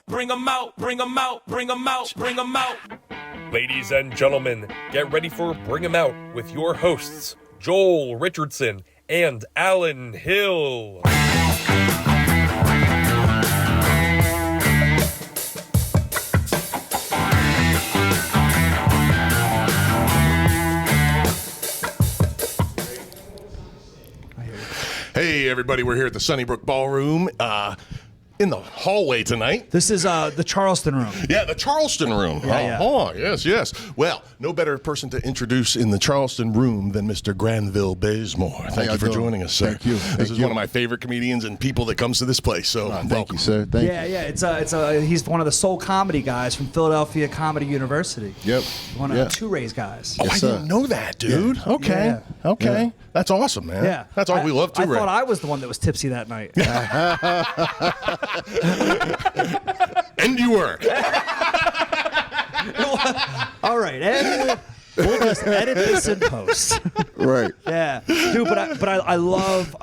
bring 'em out, bring 'em out, bring 'em out, bring 'em out. Ladies and gentlemen, get ready for Bring 'em Out with your hosts, Joel Richardson and Alan Hill. Hey, everybody, we're here at the Sunnybrook Ballroom in the hallway tonight. This is the Charleston room. Yeah, the Charleston room. Yeah. Yes. Well, no better person to introduce in the Charleston room than Mr. Granville Bazemore. Thank you for joining us, sir. Thank you. This is one of my favorite comedians and people that comes to this place. So Thank you, sir. Thank you. Yeah. He's one of the soul comedy guys from Philadelphia Comedy University. Yep. One of Two Ray's guys. Oh, Yes, I sir. didn't know that, dude. Yeah. Okay. Yeah. Okay. Yeah. That's awesome, man. Yeah. That's all we love, too, I Ray. thought I was the one that was tipsy that night. And you were. All right, and we'll just edit this in post. Right. Yeah, dude. But I love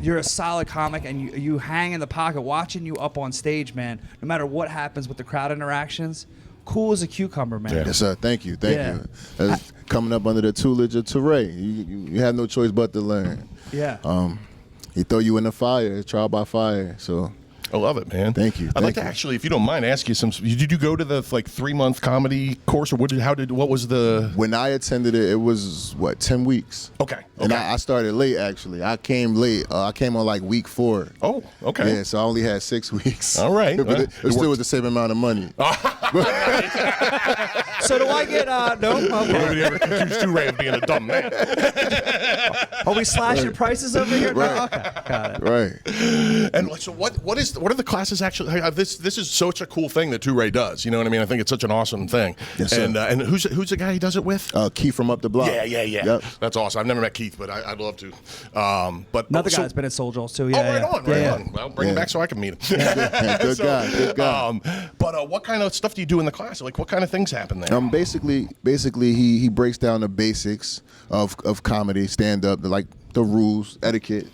you're a solid comic, and you hang in the pocket. Watching you up on stage, man. No matter what happens with the crowd interactions, cool as a cucumber, man. Yeah. Yes, sir. Thank you. Thank Yeah. you. That's coming up under the tutelage of Ray. You have no choice but to learn. Yeah. He throw you in the fire, trial by fire. So I love it, man. Thank you. I'd like to actually, if you don't mind, ask you some. Did you go to the 3-month comedy course, or what was the? when I attended it, it was 10 weeks. Okay. And I started late, actually. I came late. I came on week 4. Oh, okay. Yeah, so I only had 6 weeks. All right. But it still was the same amount of money. So do I get no? Okay. Nobody ever accused Ray of being a dumb man. Are we slashing prices over here? No? Right. Okay, got it. Right. And so what are the classes actually? This is such a cool thing that Ray does. You know what I mean? I think it's such an awesome thing. Yes, sir. And who's the guy he does it with? Keith from up the block. Yeah. Yep. That's awesome. I've never met Keith, but I'd love to. But Another guy's been at Soul Joel's too. Oh, Yeah, right on. yeah. Well, bring him back so I can meet him. Good guy. But what kind of stuff do you do in the class? Like, what kind of things happen there? Basically, he breaks down the basics of comedy, stand up, the rules, etiquette,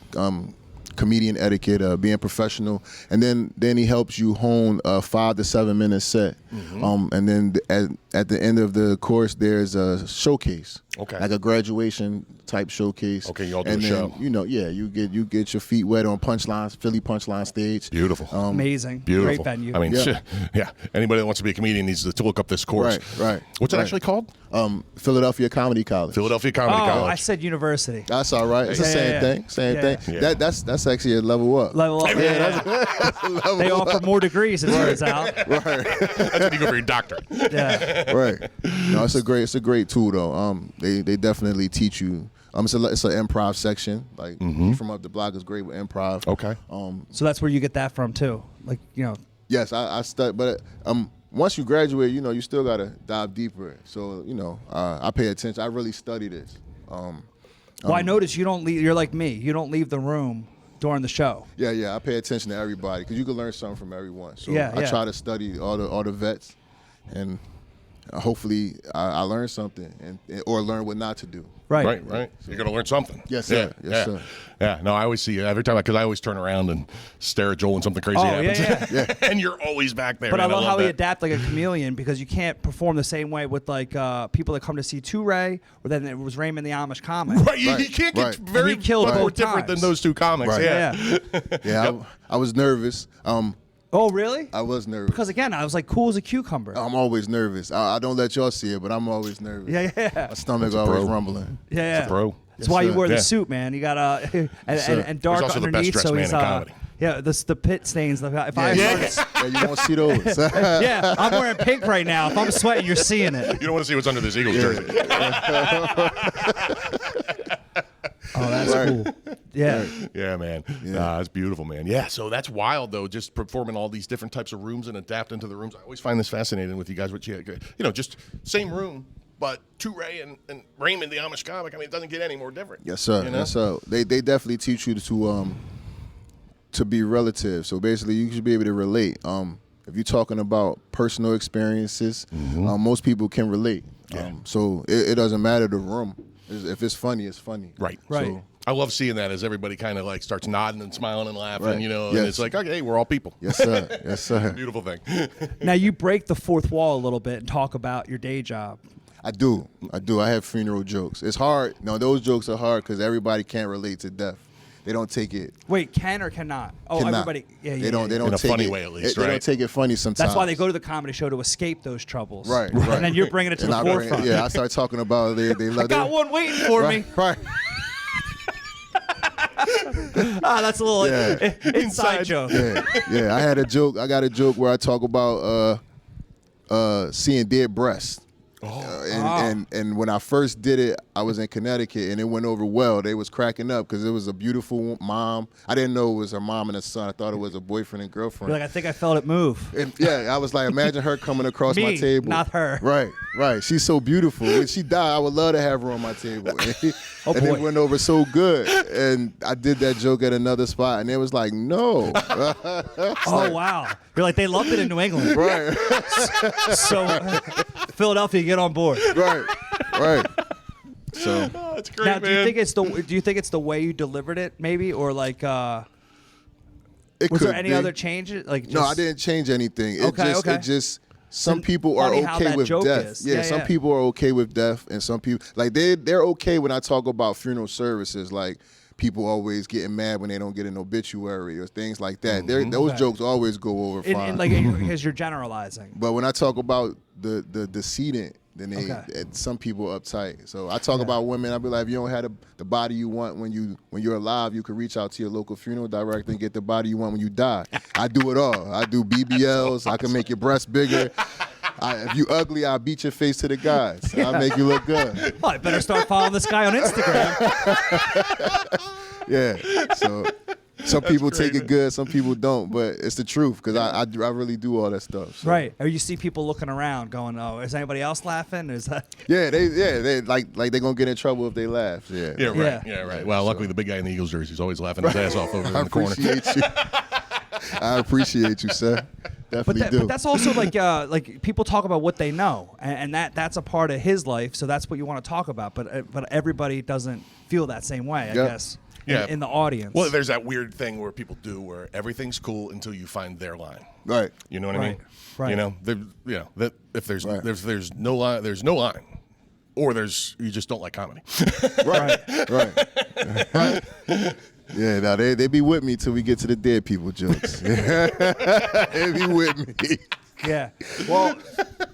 comedian etiquette, being professional, and then he helps you hone a 5 to 7 minute set. Mm-hmm. And then at the end of the course, there's a showcase. Okay. Like a graduation type showcase. Okay, you all do and a then, show. You get your feet wet on punchlines, Philly punchline stage. Beautiful. Amazing. Beautiful. Great venue. I mean, Yeah. anybody that wants to be a comedian needs to look up this course. Right. What's it Right. actually called? Philadelphia Comedy College. Philadelphia Comedy Oh, College. I said university. That's all right. It's the same thing. Same thing. Yeah. That's actually a level up. Level up. That's a level They up. offer more degrees, it turns out. Right. That's when you go for your doctorate. Yeah. Right. No, it's a great tool though. They definitely teach you. It's an improv section. From up the block is great with improv. Okay. So that's where you get that from too. Yes, I studied, but once you graduate, you still gotta dive deeper. So I pay attention. I really study this. Well, I noticed you don't leave. You're like me. You don't leave the room during the show. Yeah. I pay attention to everybody because you can learn something from everyone. So Yeah, I yeah. try to study all the vets, and hopefully I learn something or learn what not to do. Right. So you're going to learn something. Yes, sir. Yeah. Yes, sir. Yeah. No, I always see every time because I always turn around and stare at Joel and something crazy Oh, happens. yeah. And you're always back there. But man. I love how he that. adapt like a chameleon because you can't perform the same way with people that come to see Two Ray, or then it was Raymond the Amish comic. Right, he can't get Right. very And he killed much more both different times. than those two comics. Right. Yeah. Yeah, I was nervous. Oh, really? I was nervous. Because again, I was like cool as a cucumber. I'm always nervous. I don't let y'all see it, but I'm always nervous. Yeah. My stomach a always pro. rumbling. Yeah. Bro. That's why you sir. wear the Yeah. suit, man. You got and dark He's also the underneath, best-dressed so man he's in comedy. yeah. The pit stains. If I Yeah, you won't see those. yeah, I'm wearing pink right now. If I'm sweating, you're seeing it. You don't want to see what's under this Eagles jersey. Oh, that's cool. Yeah. Yeah, man. Nah, that's beautiful, man. Yeah, so that's wild, though, just performing all these different types of rooms and adapting to the rooms. I always find this fascinating with you guys, just same room, but Two Ray and Raymond, the Amish comic. I mean, it doesn't get any more different. Yes, sir. You know? Yes, sir. They definitely teach you to be relative. So basically, you should be able to relate. If you're talking about personal experiences, most people can relate. Yeah. So it doesn't matter the room. If it's funny, it's funny. Right. Right. So I love seeing that as everybody kind of like starts nodding and smiling and laughing, Right. you know, Yes. and it's like, okay, hey, we're all people. Yes, sir. Yes, sir. Beautiful thing. Now you break the fourth wall a little bit and talk about your day job. I do. I have funeral jokes. It's hard. No, those jokes are hard because everybody can't relate to death. They don't take it. Wait, can or cannot? Oh, Cannot. everybody. Yeah, yeah. They don't. They don't In a take funny it, way, at least, They right? don't take it funny sometimes. That's why they go to the comedy show to escape those troubles. Right. And then you're bringing it to And the I forefront. I start talking about they I love. got one waiting for Right. me. Right. That's a little Yeah. inside joke. Yeah. I had a joke. I got a joke where I talk about seeing dead breasts. And when I first did it, I was in Connecticut, and it went over well. They was cracking up because it was a beautiful mom. I didn't know it was her mom and her son. I thought it was a boyfriend and girlfriend. You're like, I think I felt it move. And yeah, I was like, imagine her coming across my Me, table. not her. Right. She's so beautiful. When she died, I would love to have her on my table. Oh, and boy. it went over so good. And I did that joke at another spot, and it was like, no. Oh, wow. You're like, they loved it in New England. Right. So, Philadelphia, get on board. Right. So That's great, Now, man. do you think it's the way you delivered it, maybe, or like, was it there could any be. other changes? Like, No, I just- didn't change anything. Okay. It just some people are funny how okay that with joke death. is. Yeah, Yeah, some yeah. people are okay with death, and some people like they're okay when I talk about funeral services. Like people always getting mad when they don't get an obituary or things like that. Those Okay. jokes always go over fine. in like, because you're generalizing. But when I talk about the decedent, then Okay. some people are uptight. So I talk about women. I be like, if you don't have the body you want when you're alive, you can reach out to your local funeral director and get the body you want when you die. I do it all. I do BBLs. I can make your breasts bigger. If you ugly, I'll beat your face to the guys. I'll make you look good. Well, I better start following this guy on Instagram. Yeah. So some people take it good, some people don't, but it's the truth because I really do all that stuff. So. Right. Or you see people looking around going, oh, is anybody else laughing? Is that... Yeah, they like they're gonna get in trouble if they laugh. Yeah. Yeah, right. Yeah. Yeah, right. Well, luckily the big guy in the Eagles jersey is always laughing his ass off over I in the corner. appreciate you. I appreciate you, sir. Definitely do. But that's also like people talk about what they know, and that's a part of his life. So that's what you want to talk about. But everybody doesn't feel that same way, I Yeah. guess. Yeah. In the audience. Well, there's that weird thing where people do where everything's cool until you find their line. Right. You know what I mean? Right. You know, that if there's Right. there's no line, or you just don't like comedy. Right. Yeah, now they be with me till we get to the dead people jokes. They be with me. Yeah. Well,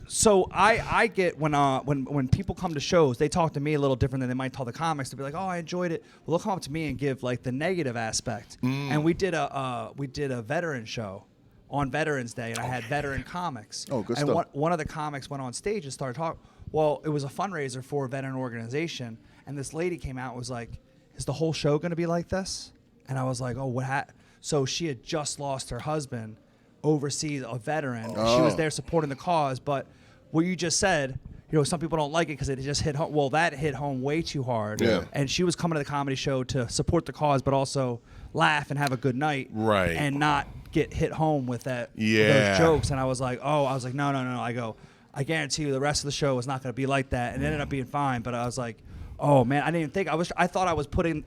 so I get when people come to shows, they talk to me a little different than they might tell the comics. They'll be like, "Oh, I enjoyed it." Well, they'll come up to me and give like the negative aspect. And we did a veteran show on Veterans Day, and I had veteran comics. Oh, good and stuff. one of the comics went on stage and started talking. Well, it was a fundraiser for a veteran organization, and this lady came out and was like, "Is the whole show going to be like this?" And I was like, "Oh, what?" So she had just lost her husband overseas, a veteran. She was there supporting the cause, but what you just said, some people don't like it because it just hit home. Well, that hit home way too hard. Yeah. And she was coming to the comedy show to support the cause, but also laugh and have a good night. Right. And not get hit home with that Yeah. those jokes. And I was like, no. I go, I guarantee you the rest of the show is not going to be like that. And it ended up being fine. But I was like, oh man, I didn't even think. I thought I was putting,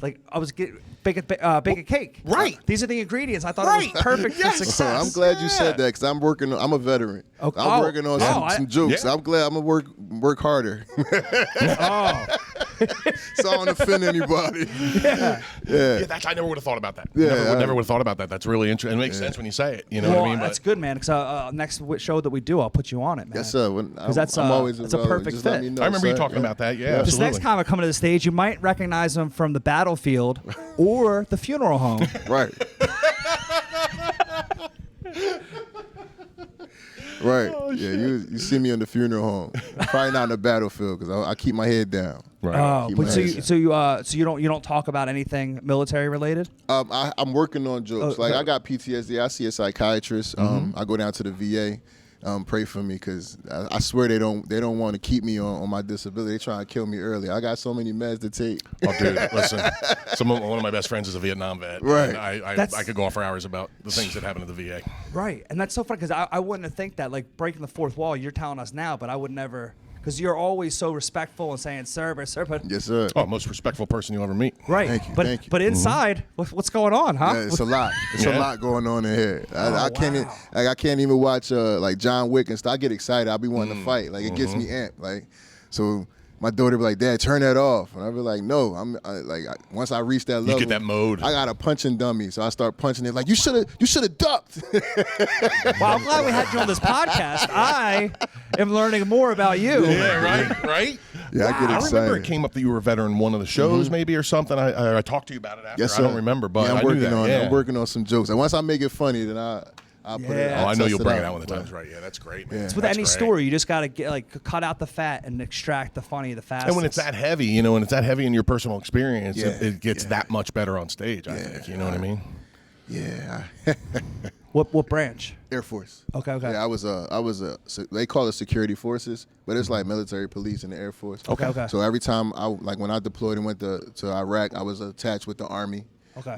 like, I was bake a cake. Right. These are the ingredients. I thought it was perfect for success. So I'm glad you said that because I'm a veteran. Okay. I'm Oh. working on Oh, some jokes. Yeah. I'm glad I'm gonna work harder. Oh. So I don't offend anybody. Yeah. Yeah, I never would have thought about that. Yeah, never would have thought about that. That's really interesting. It makes sense when you say it. You know Well, what I mean? that's good, man. Because next show that we do, I'll put you on it, man. Yes, sir. that's, I'm always it's a available. perfect Just let fit. me know, I remember you sir. talking about that. Yeah, This absolutely. next comic coming to the stage, you might recognize him from the battlefield or the funeral home. Right. Right. Yeah, you see me on the funeral home. Probably not in the battlefield because I keep my head down. Right. Oh, Keep but my so head you don't talk about anything military related? I'm working on jokes. Oh, Like okay. I got PTSD. I see a psychiatrist. I go down to the VA. Pray for me because I swear they don't want to keep me on my disability. They trying to kill me early. I got so many meds to take. Oh, dude, listen. One of my best friends is a Vietnam vet. Right. And I could go on for hours about the things that happened at the VA. Right, and that's so funny because I wouldn't have think that, like, breaking the fourth wall. You're telling us now, but I would never because you're always so respectful and saying sir, but Yes, sir. Oh, most respectful person you'll ever meet. right. Thank you, But thank you. but inside, what's going on, huh? Yeah, it's a lot. It's a Yeah. lot going on in here. I can't. wow. I can't even watch like John Wick and stuff. I get excited. I'll be wanting to fight. Like it gets me amped. Like so. My daughter be like, "Dad, turn that off," and I be like, "No, once I reach that level, get that mode. I got a punching dummy, so I start punching it. Like you should have ducked." Well, I'm glad we had you on this podcast. I am learning more about you. Yeah, right. Yeah, I get I excited. remember it came up that you were a veteran in one of the shows, maybe or something. I talked to you about it after. Yes, I sir. don't remember, but yeah, I I'm working knew that. on. Yeah. I'm working on some jokes, and once I make it funny, then I'll put it. Yeah. Oh, I know test you'll bring it out. out when the time's right. Yeah, that's great, man. Yeah. With That's any great. story, you just got to get cut out the fat and extract the funny the fastest. And when it's that heavy, when it's that heavy in your personal experience, Yeah, it gets yeah. that much better on stage, I think. You know what I mean? Yeah, what branch? Air Force. Okay. Yeah, I was a. They call it security forces, but it's like military police in the Air Force. Okay. So every time when I deployed and went to Iraq, I was attached with the Army. Okay.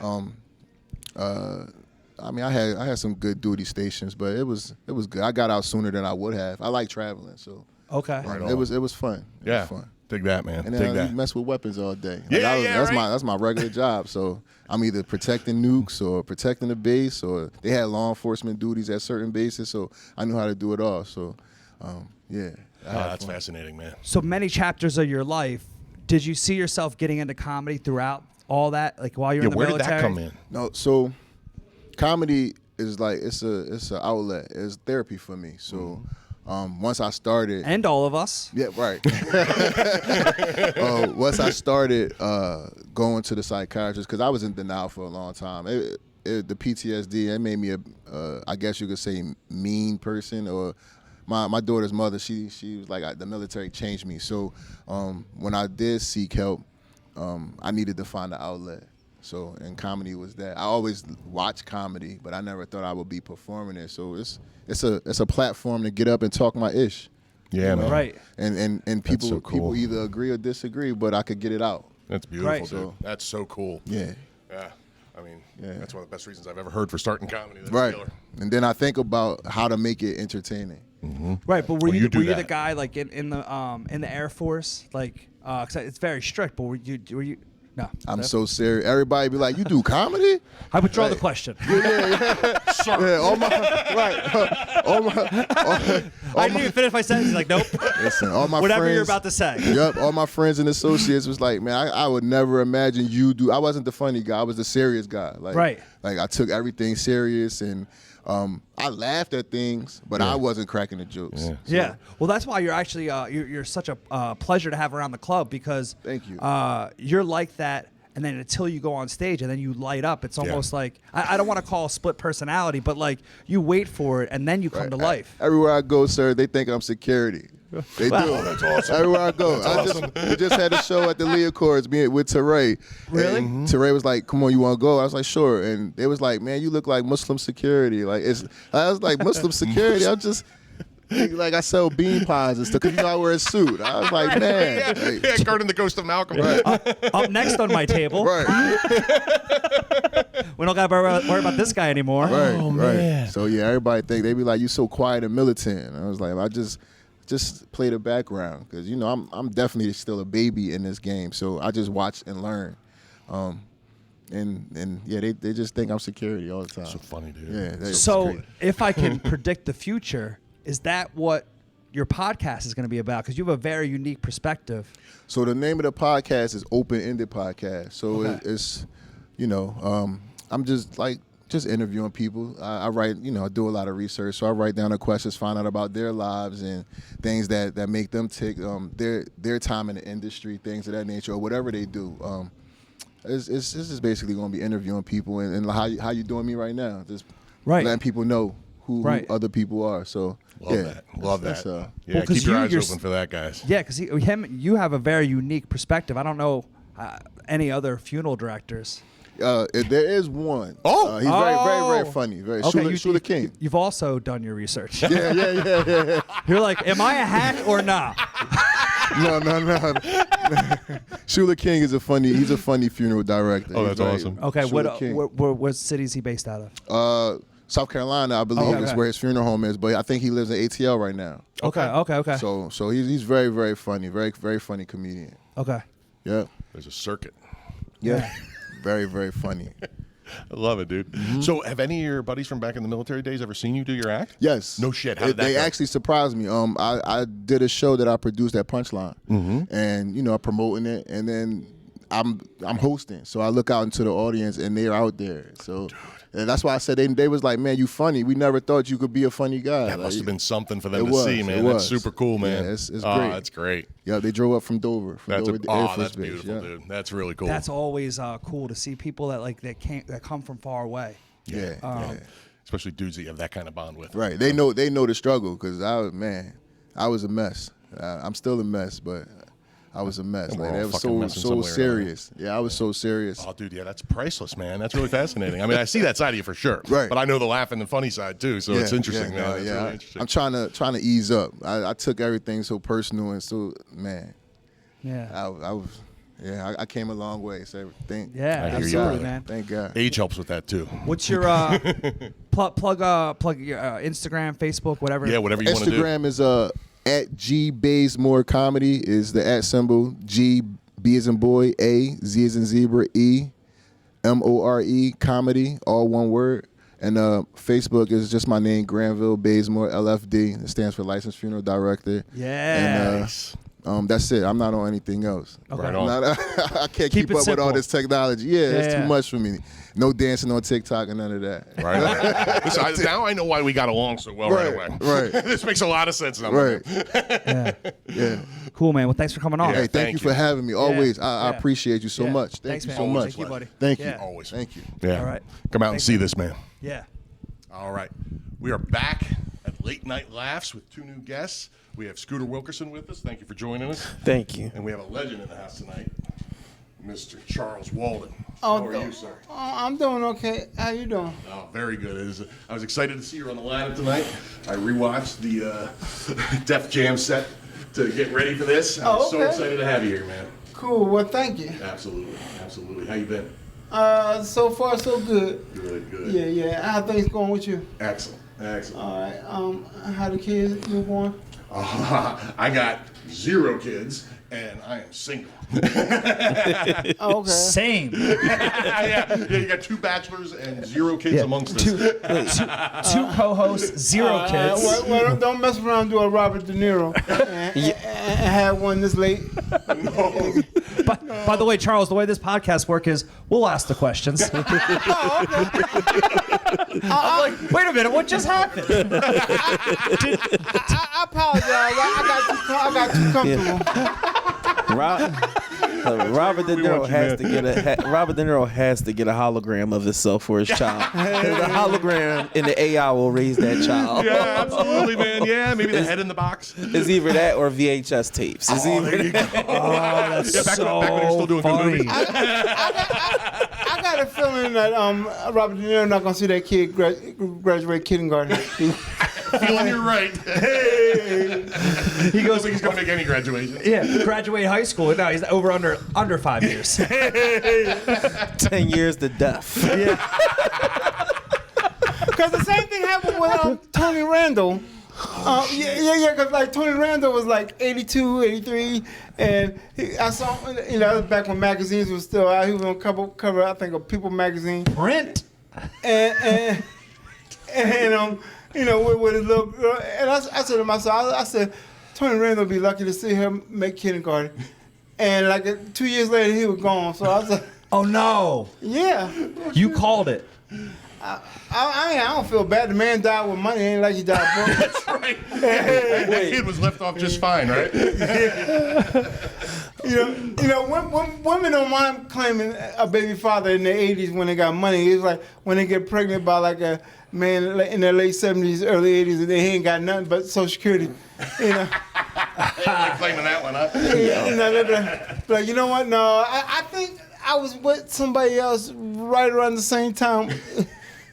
I mean, I had some good duty stations, but it was good. I got out sooner than I would have. I like traveling, so Okay. it was fun. It Yeah. was fun. Dig that, man. And Dig then that. you mess with weapons all day. Yeah, that's right. that's my regular job. So I'm either protecting nukes or protecting the base, or they had law enforcement duties at certain bases. So I knew how to do it all. So yeah. I had That's fun. fascinating, man. So many chapters of your life. Did you see yourself getting into comedy throughout all that, like while you're in the Where military? did that come in? No, so comedy is like it's an outlet. It's therapy for me. So once I started, And all of us. yeah, right. Once I started going to the psychiatrist, because I was in denial for a long time. The PTSD, it made me I guess you could say, mean person. Or my daughter's mother, she was like, the military changed me. So when I did seek help, I needed to find an outlet. So, and comedy was that. I always watched comedy, but I never thought I would be performing it. So it's a platform to get up and talk my ish. Yeah, man. Right. And people so cool. people either agree or disagree, but I could get it out. That's beautiful, Right. dude. So- That's so cool. Yeah. Yeah. I mean, Yeah. that's one of the best reasons I've ever heard for starting comedy. That's Right. killer. And then I think about how to make it entertaining. Right, but were Well, you you do were you the that. guy like in the Air Force, like 'cause it's very strict, but were you no? I'm so serious. Everybody be like, "You do comedy?" I withdraw the Right. question. Yeah, all my right. I didn't even finish my sentence. He's like, nope. Listen, all my Whatever friends, you're about to say. Yep, all my friends and associates was like, man, I would never imagine you do. I wasn't the funny guy. I was the serious guy. Like, Right. Like I took everything serious, and I laughed at things, but I wasn't cracking the jokes. Yeah. Yeah. Well, that's why you're actually you're such a pleasure to have around the club because Thank you. You're like that, and then until you go on stage and then you light up, it's almost like I don't want to call a split personality, but like you wait for it and then you come to life. Everywhere I go, sir, they think I'm security. They Wow. do. That's awesome. Everywhere I go. We just had a show at the Lea Accords with Teray. Really? And Teray was like, "Come on, you want to go?" I was like, "Sure." And they was like, "Man, you look like Muslim security." I was like, "Muslim security?" I'm just like I sell bean pies and stuff because I wear a suit. I was like, "Man, like, Yeah, guarding the ghost of Malcolm. Right. Up next on my table, right, we don't got to worry about this guy anymore. right, Oh, right." man. So yeah, everybody think they be like, "You so quiet and militant." And I was like, I just play the background because I'm definitely still a baby in this game. So I just watch and learn. And yeah, they just think I'm security all the time. So funny, dude. Yeah. It's So, great. if I can predict the future, is that what your podcast is going to be about? Because you have a very unique perspective. So the name of the podcast is Open Ended Podcast. So Okay. it's, I'm just interviewing people. I write, I do a lot of research. So I write down the questions, find out about their lives and things that make them tick, their time in the industry, things of that nature, or whatever they do. This is basically going to be interviewing people and how you doing me right now. Just Right. letting people know who other people are. So Love yeah, that. Love that's, that. Yeah, Well, 'cause keep your you- eyes you're open for that, guys. Yeah, because you have a very unique perspective. I don't know any other funeral directors. There is one. Oh! He's very, very, Oh! very funny. Very Okay, Shula King. You've also done your research. Yeah. You're like, am I a hack or not? No. Shula King is he's a funny funeral director. Oh, He's that's awesome. Okay, Shula King. what city is he based out of? South Carolina, I believe, is where his funeral home is. But I think he lives in ATL right now. Okay. So he's very, very funny. Very, very funny comedian. Okay. Yeah. There's a circuit. Yeah. Very, very funny. I love it, dude. So, have any of your buddies from back in the military days ever seen you do your act? Yes. No shit. How did that They go? actually surprised me. I did a show that I produced at Punchline, and I'm promoting it, and then I'm hosting. So I look out into the audience, and they're out there. So. And that's why I said they was like, man, you funny. We never thought you could be a funny guy. That must have been something for them it to see, man. That's was. super cool, man. Yeah, it's great. That's great. Yeah, they drove up from Dover. That's Dover Air Force that's Base. beautiful, Yeah. dude. That's really cool. That's always cool to see people that come from far away. Yeah. Especially dudes that you have that kind of bond with. Right. They know the struggle because I was a mess. I'm still a mess, but I was a mess. And we're Like all that was fucking messing so somewhere, serious. Yeah, I was so serious. Oh, dude, yeah, that's priceless, man. That's really fascinating. I mean, I see that side of you for sure. Right. But I know the laughing and funny side too, so it's interesting, man. It's really interesting. I'm trying to ease up. I took everything so personal and so Yeah. I was. Yeah, I came a long way. So thank. Yeah, I hear you, absolutely, brother. man. Thank God. Age helps with that too. What's your plug your Instagram, Facebook, whatever? Yeah, whatever you want to do. Instagram is at G Bazemore Comedy is the @ symbol. G B as in boy, A Z as in zebra, E MORE comedy, all one word. And Facebook is just my name, Granville Bazemore LFD. It stands for Licensed Funeral Director. Yeah. And that's it. I'm not on anything else. Okay. Right on. I can't Keep keep it up with simple. all this technology. Yeah, it's Yeah. too much for me. No dancing on TikTok and none of that. Right. Listen, now I know why we got along so well right away. Right. This makes a lot of sense now. Right. Yeah. Yeah. Cool, man. Well, thanks for coming on. Yeah. Hey, thank you you. for having me. Always. I Yeah. appreciate you so Yeah. much. Thanks, Thank man. you so much. Thank you, buddy. Thank you. Yeah. Always. Thank you. Yeah. All right. Come out and Thanks, see man. this, man. Yeah. All right. We are back at Late Night Laughs with two new guests. We have Scooter Wilkerson with us. Thank you for joining us. Thank you. And we have a legend in the house tonight, Mr. Charles Walden. Oh, How are you, sir? I'm doing okay. How you doing? Oh, very good. I was excited to see you on the lineup tonight. I rewatched the Def Jam set to get ready for this. I'm so okay. excited to have you here, man. Cool. Well, thank you. Absolutely. How you been? So far so good. Good. Yeah. How things going with you? Excellent. All right. How the kids newborn? I got 0 kids, and I am single. Oh, okay. Same. yeah, you got 2 bachelors and 0 kids amongst us. Two co-hosts, 0 kids. Well, don't mess around and do a Robert De Niro and have one this late. By the way, Charles, the way this podcast works is we'll ask the questions. I'm like, wait a minute, what just happened? I apologize. I got too comfortable. Robert De We want Niro you, Robert De Niro has to get a hologram of himself for his child. The hologram in the AI will raise that child. Yeah, absolutely, man. Yeah, maybe the head in the box. It's either that or VHS tapes. It's either There you go. That's Yeah, back so when you're still doing good funny. movies. I got a feeling that Robert De Niro not gonna see that kid graduate kindergarten. Feeling you're right. Hey. He goes like he's going to make any graduation. Yeah, graduate high school. No, he's under 5 years. 10 years to death. Because the same thing happened with Tony Randall. Because like Tony Randall was like 82, 83, and I saw back when magazines were still out. He was on cover I think of People magazine. Print. And with his little girl, and I said to myself, I said, Tony Randall would be lucky to see him make kindergarten. And like 2 years later, he was gone. So I was like, Oh no! yeah. You called it. I don't feel bad. The man died with money. Ain't like he died broke. That's right. That kid was left off just fine, right? Women don't mind claiming a baby father in their 80s when they got money. It's like when they get pregnant by like a man in their late 70s, early 80s, and they ain't got nothing but Social Security. Like claiming that one, huh? They're like, you know what? No, I think I was with somebody else right around the same time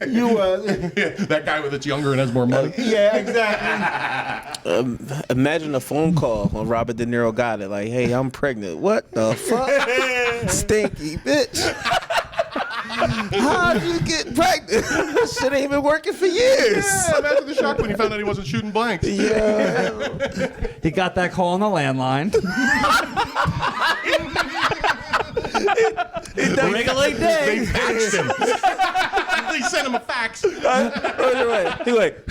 you was. Yeah, that guy that's younger and has more money. Yeah, exactly. Imagine a phone call when Robert De Niro got it. Like, hey, I'm pregnant. What the fuck? Stinky bitch. How'd you get pregnant? Shit ain't been working for years. Yeah, imagine the shock when he found out he wasn't shooting blanks. Yeah. He got that call on the landline. Wriggling They day. faxed him. They sent him a fax. He like,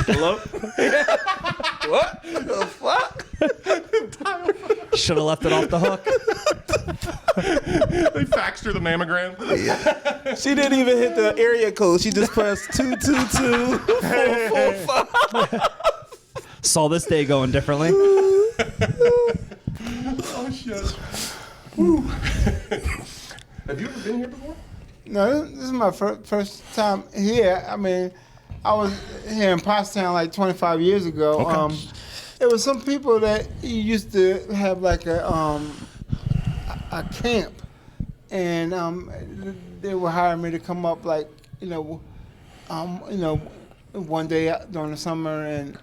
hello? What the fuck? Should have left it off the hook. They faxed her the mammogram. She didn't even hit the area code. She just pressed 222-445. Saw this day going differently. Oh, shit. Have you ever been here before? No, this is my first time here. I mean, I was here in Pottstown like 25 years ago. Okay. There was some people that used to have like a camp, and they would hire me to come up like one day out during the summer and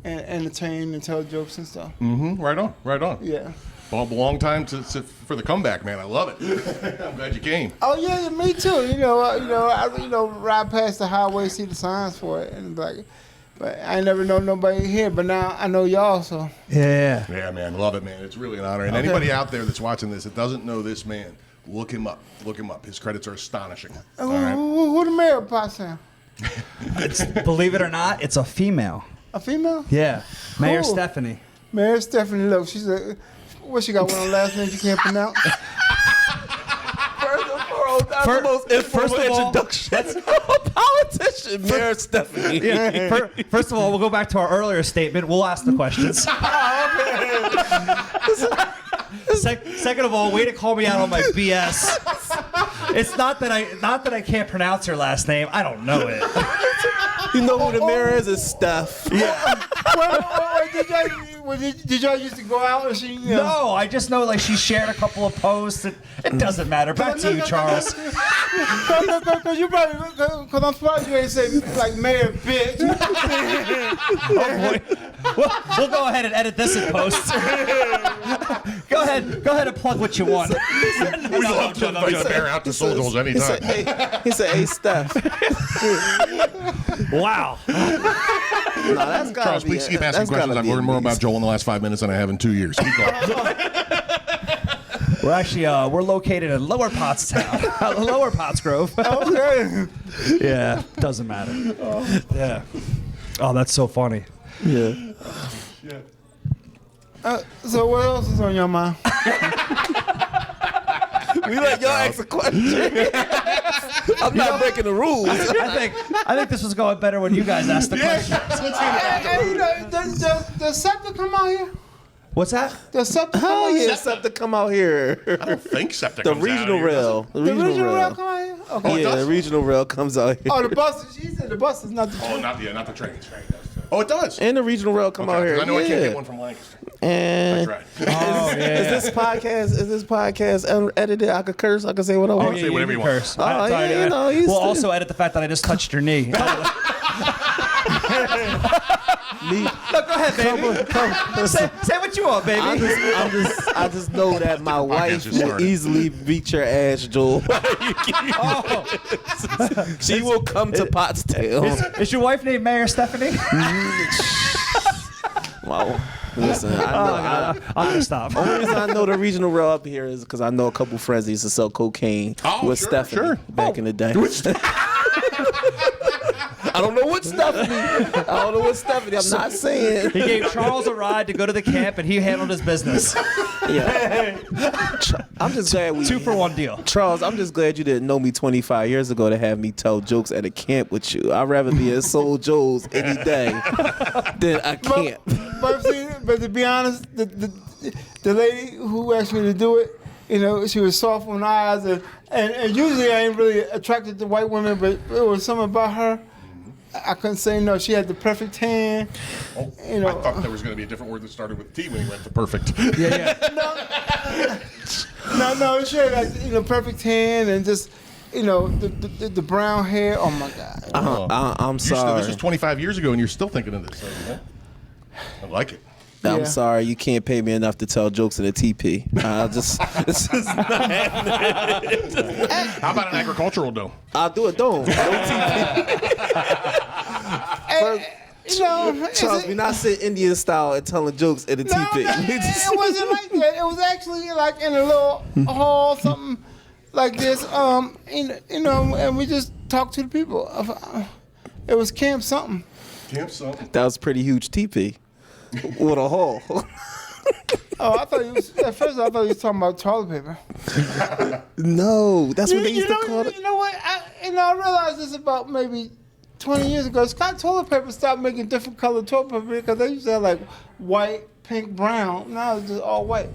entertain and tell jokes and stuff. Mm-hmm. Right on. Right on. Yeah. Well, a long time for the comeback, man. I love it. I'm glad you came. Oh yeah, me too. I ride past the highway, see the signs for it, and like, but I ain't never know nobody here. But now I know y'all, so Yeah. Yeah, man. Love it, man. It's really an honor. And anybody out there that's watching this that doesn't know this man, look him up. Look him up. His credits are astonishing. All right. Who the mayor of Pottstown? Believe it or not, it's a female. A female? Yeah. Mayor Cool. Stephanie. Mayor Stephanie, look, she's a. What she got? One of the last names you can't pronounce. That's the most informal first of all, introduction. That's a politician, Mayor Stephanie. Yeah. First of all, we'll go back to our earlier statement. We'll ask the questions. Second of all, way to call me out on my BS. It's not that I can't pronounce her last name. I don't know it. You know who the mayor is? It's Steph. Well, did y'all used to go out and she? No, I just know like she shared a couple of posts. It doesn't matter. Back to you, Charles. Because you probably, because I'm surprised you ain't say like mayor bitch. Oh boy. We'll go ahead and edit this in post. Go ahead and plug what you want. We love to invite the mayor out to Soul Goals anytime. He said, hey, Steph. Wow. No, that's gotta Charles, be please keep that's asking questions. gotta I've be learned more about amazing. Joel in the last 5 minutes than I have in 2 years. Keep going. We're actually we're located in Lower Pottstown, Lower Pottsgrove. Okay. Yeah, doesn't matter. Yeah. Oh, that's so funny. Yeah. So what else is on your mind? We let y'all ask a question. I'm not breaking the rules. I think this was going better when you guys asked the question. Hey, does SEPTA come out here? What's that? Does SEPTA come Oh out here? yeah, SEPTA come out here. I don't think septic The comes out regional here, does rail. it? The The regional regional rail rail. come out here? Okay. Yeah, does? the regional rail comes out here. Oh, the bus. She said the bus is not the Oh, train. not the train. Oh, it does. And the regional rail come out Okay, here. 'cause I know I can't Yeah. get one from Lancaster. And That's right. Oh, yeah. is this podcast unedited? I could curse. I could say what I want. say whatever you want. curse. Oh, It's yeah, already- you know, he's we'll still- also edit the fact that I just touched your knee. No, go ahead, baby. Say what you want, baby. I just know that my wife just will started. easily beat your ass, Joel. Oh. She will come to Pottstown. Is your wife named Mayor Stephanie? Wow. Listen, I know. I'm gonna stop. Only reason I know the regional rail up here is because I know a couple friends that used to sell cocaine Oh, with sure, Stephanie sure. back in the day. I don't know what Stephanie. I'm not saying. He gave Charles a ride to go to the camp, and he handled his business. Yeah. I'm just glad we 2-for-1 deal. Charles, I'm just glad you didn't know me 25 years ago to have me tell jokes at a camp with you. I'd rather be at Soul Joe's any day than a camp. But to be honest, the lady who asked me to do it, you know, she was soft on the eyes, and usually I ain't really attracted to white women, but it was something about her. I couldn't say no. She had the perfect tan. Oh, You know, I thought there was going to be a different word that started with T when he went to perfect. Yeah. no, she had like, perfect tan and just, the brown hair. Oh my God. I'm sorry. This was 25 years ago, and you're still thinking of this. So, yeah. I like it. I'm sorry, you can't pay me enough to tell jokes in a TP. It's just not happening. How about an agricultural dome? I'll do a dome. No TP. You know, Charles, we're not sitting Indian style and telling jokes in a no, TP. it wasn't like that. It was actually like in a little hall, something like this. You know, and we just talked to the people. It was camp something. Camp something. That was pretty huge TP with a hole. Oh, I thought you was, at first I thought you was talking about toilet paper. No, that's what they used to call it. You know what? I realized this about maybe 20 years ago. Scott toilet paper stopped making different colored toilet paper because they used to have like white, pink, brown. Now it's just all white.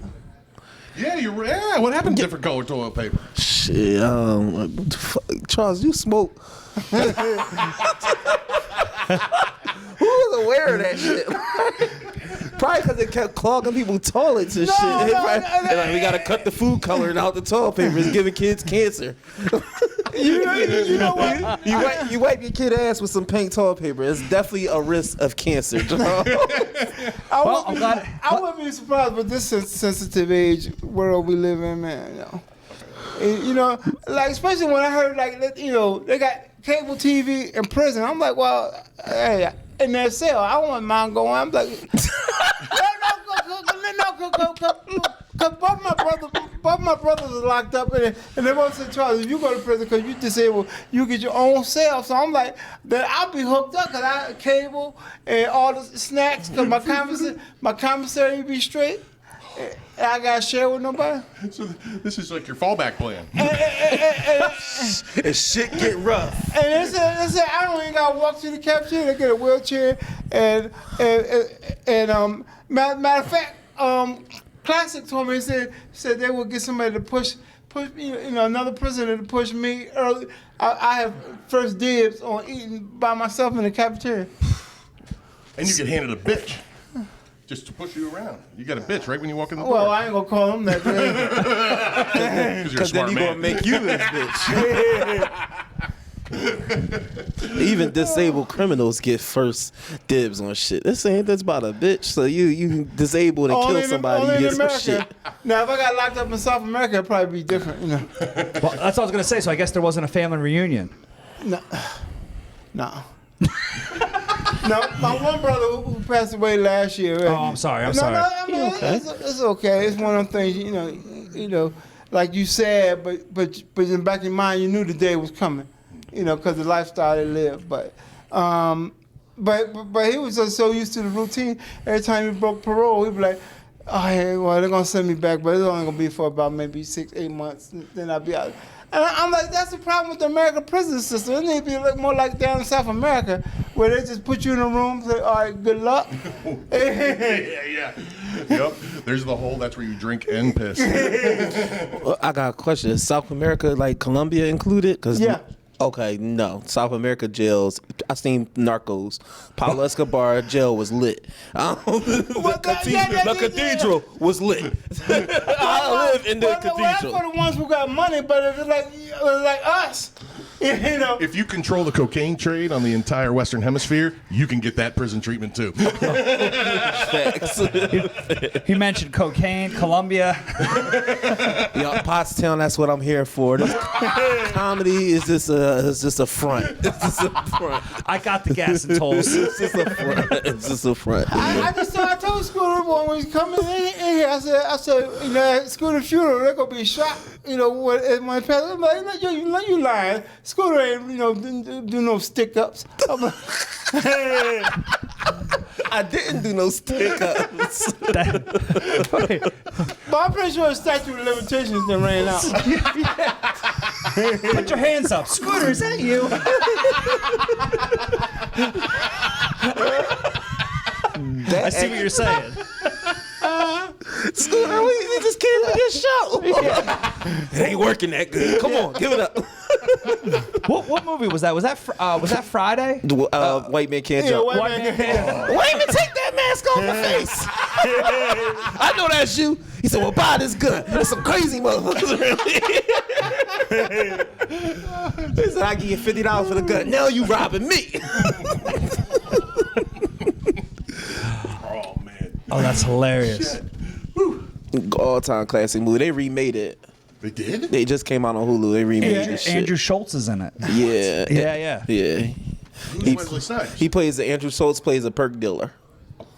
Yeah, yeah. What happened to different colored toilet paper? Shit, Charles, you smoke. Who was aware of that shit? Probably because it kept clogging people's toilets and shit. No, They're like, we gotta cut the food coloring out the toilet paper. It's giving kids cancer. You know what? You wipe your kid ass with some pink toilet paper. It's definitely a risk of cancer. I wouldn't be surprised with this sensitive age world we live in, man. You know, like especially when I heard like you know they got cable TV in prison. I'm like, well, hey, in their cell, I don't want mine going. I'm like, no, both my brothers are locked up, and they both said, Charles, if you go to prison because you disabled, you get your own cell. So I'm like, then I'll be hooked up because I have cable and all the snacks because my commissary be straight. And I gotta share with nobody. So this is like your fallback plan. And shit get rough. And they said I don't even gotta walk to the cafeteria. They get a wheelchair and matter of fact, Classic told me said they would get somebody to push you know another prisoner to push me early. I have first dibs on eating by myself in the cafeteria. And you get handed a bitch. Just to push you around. You got a bitch right when you walk in the door. Well, I ain't gonna call them that. Because then he gonna make you this bitch. Even disabled criminals get first dibs on shit. This about a bitch. So you can disable and kill somebody. You get some shit. Now, if I got locked up in South America, it'd probably be different. You know. Well, that's what I was gonna say. So I guess there wasn't a family reunion. No. No, my one brother who passed away last year. Oh, I'm sorry. I mean, it's okay. It's one of them things, you know, like you said, but in the back of your mind, you knew the day was coming, you know, because the lifestyle they lived. But he was just so used to the routine. Every time he broke parole, he'd be like, oh, hey, well, they're gonna send me back, but it's only gonna be for about maybe 6-8 months, and then I'll be out. And I'm like, that's the problem with the American prison system. It needs to be more like down in South America, where they just put you in a room, say, all right, good luck. Yeah. Yep. There's the hole. That's where you drink and piss. Well, I got a question. Is South America, like Colombia, included? Yeah. Okay, no. South America jails. I seen Narcos. Pablo Escobar jail was lit. The cathedral was lit. I live in the cathedral. That's for the ones who got money, but if it's like us, you know. If you control the cocaine trade on the entire Western Hemisphere, you can get that prison treatment too. He mentioned cocaine, Colombia. Yo, Pottstown, that's what I'm here for. This comedy is just a front. It's just a front. I got the gas and tolls. It's just a front. It's just a front. I told Scooter when he's coming in here, I said, you know, Scooter Shooter, they're gonna be shot. You know, when my parents, I'm like, you lying. Scooter ain't, you know, do no stick ups. I'm like, I didn't do no stick ups. But I'm pretty sure the statute of limitations done ran out. Put your hands up. Scooter, is that you? I see what you're saying. Scooter, we just came to this show. It ain't working that good. Come on, give it up. What movie was that? Was that Friday? White Man Can't Jump. White man can't. Wait a minute, take that mask off my face. I know that's you. He said, well, buy this gun. There's some crazy motherfuckers around here. He said, I give you $50 for the gun. Now you robbing me. Oh man. Oh, that's hilarious. All-time classic movie. They remade it. They did? They just came out on Hulu. They remade this shit. Andrew Schultz is in it. Yeah. Who's Wesley Snipes? He plays Andrew Schultz plays a perk dealer.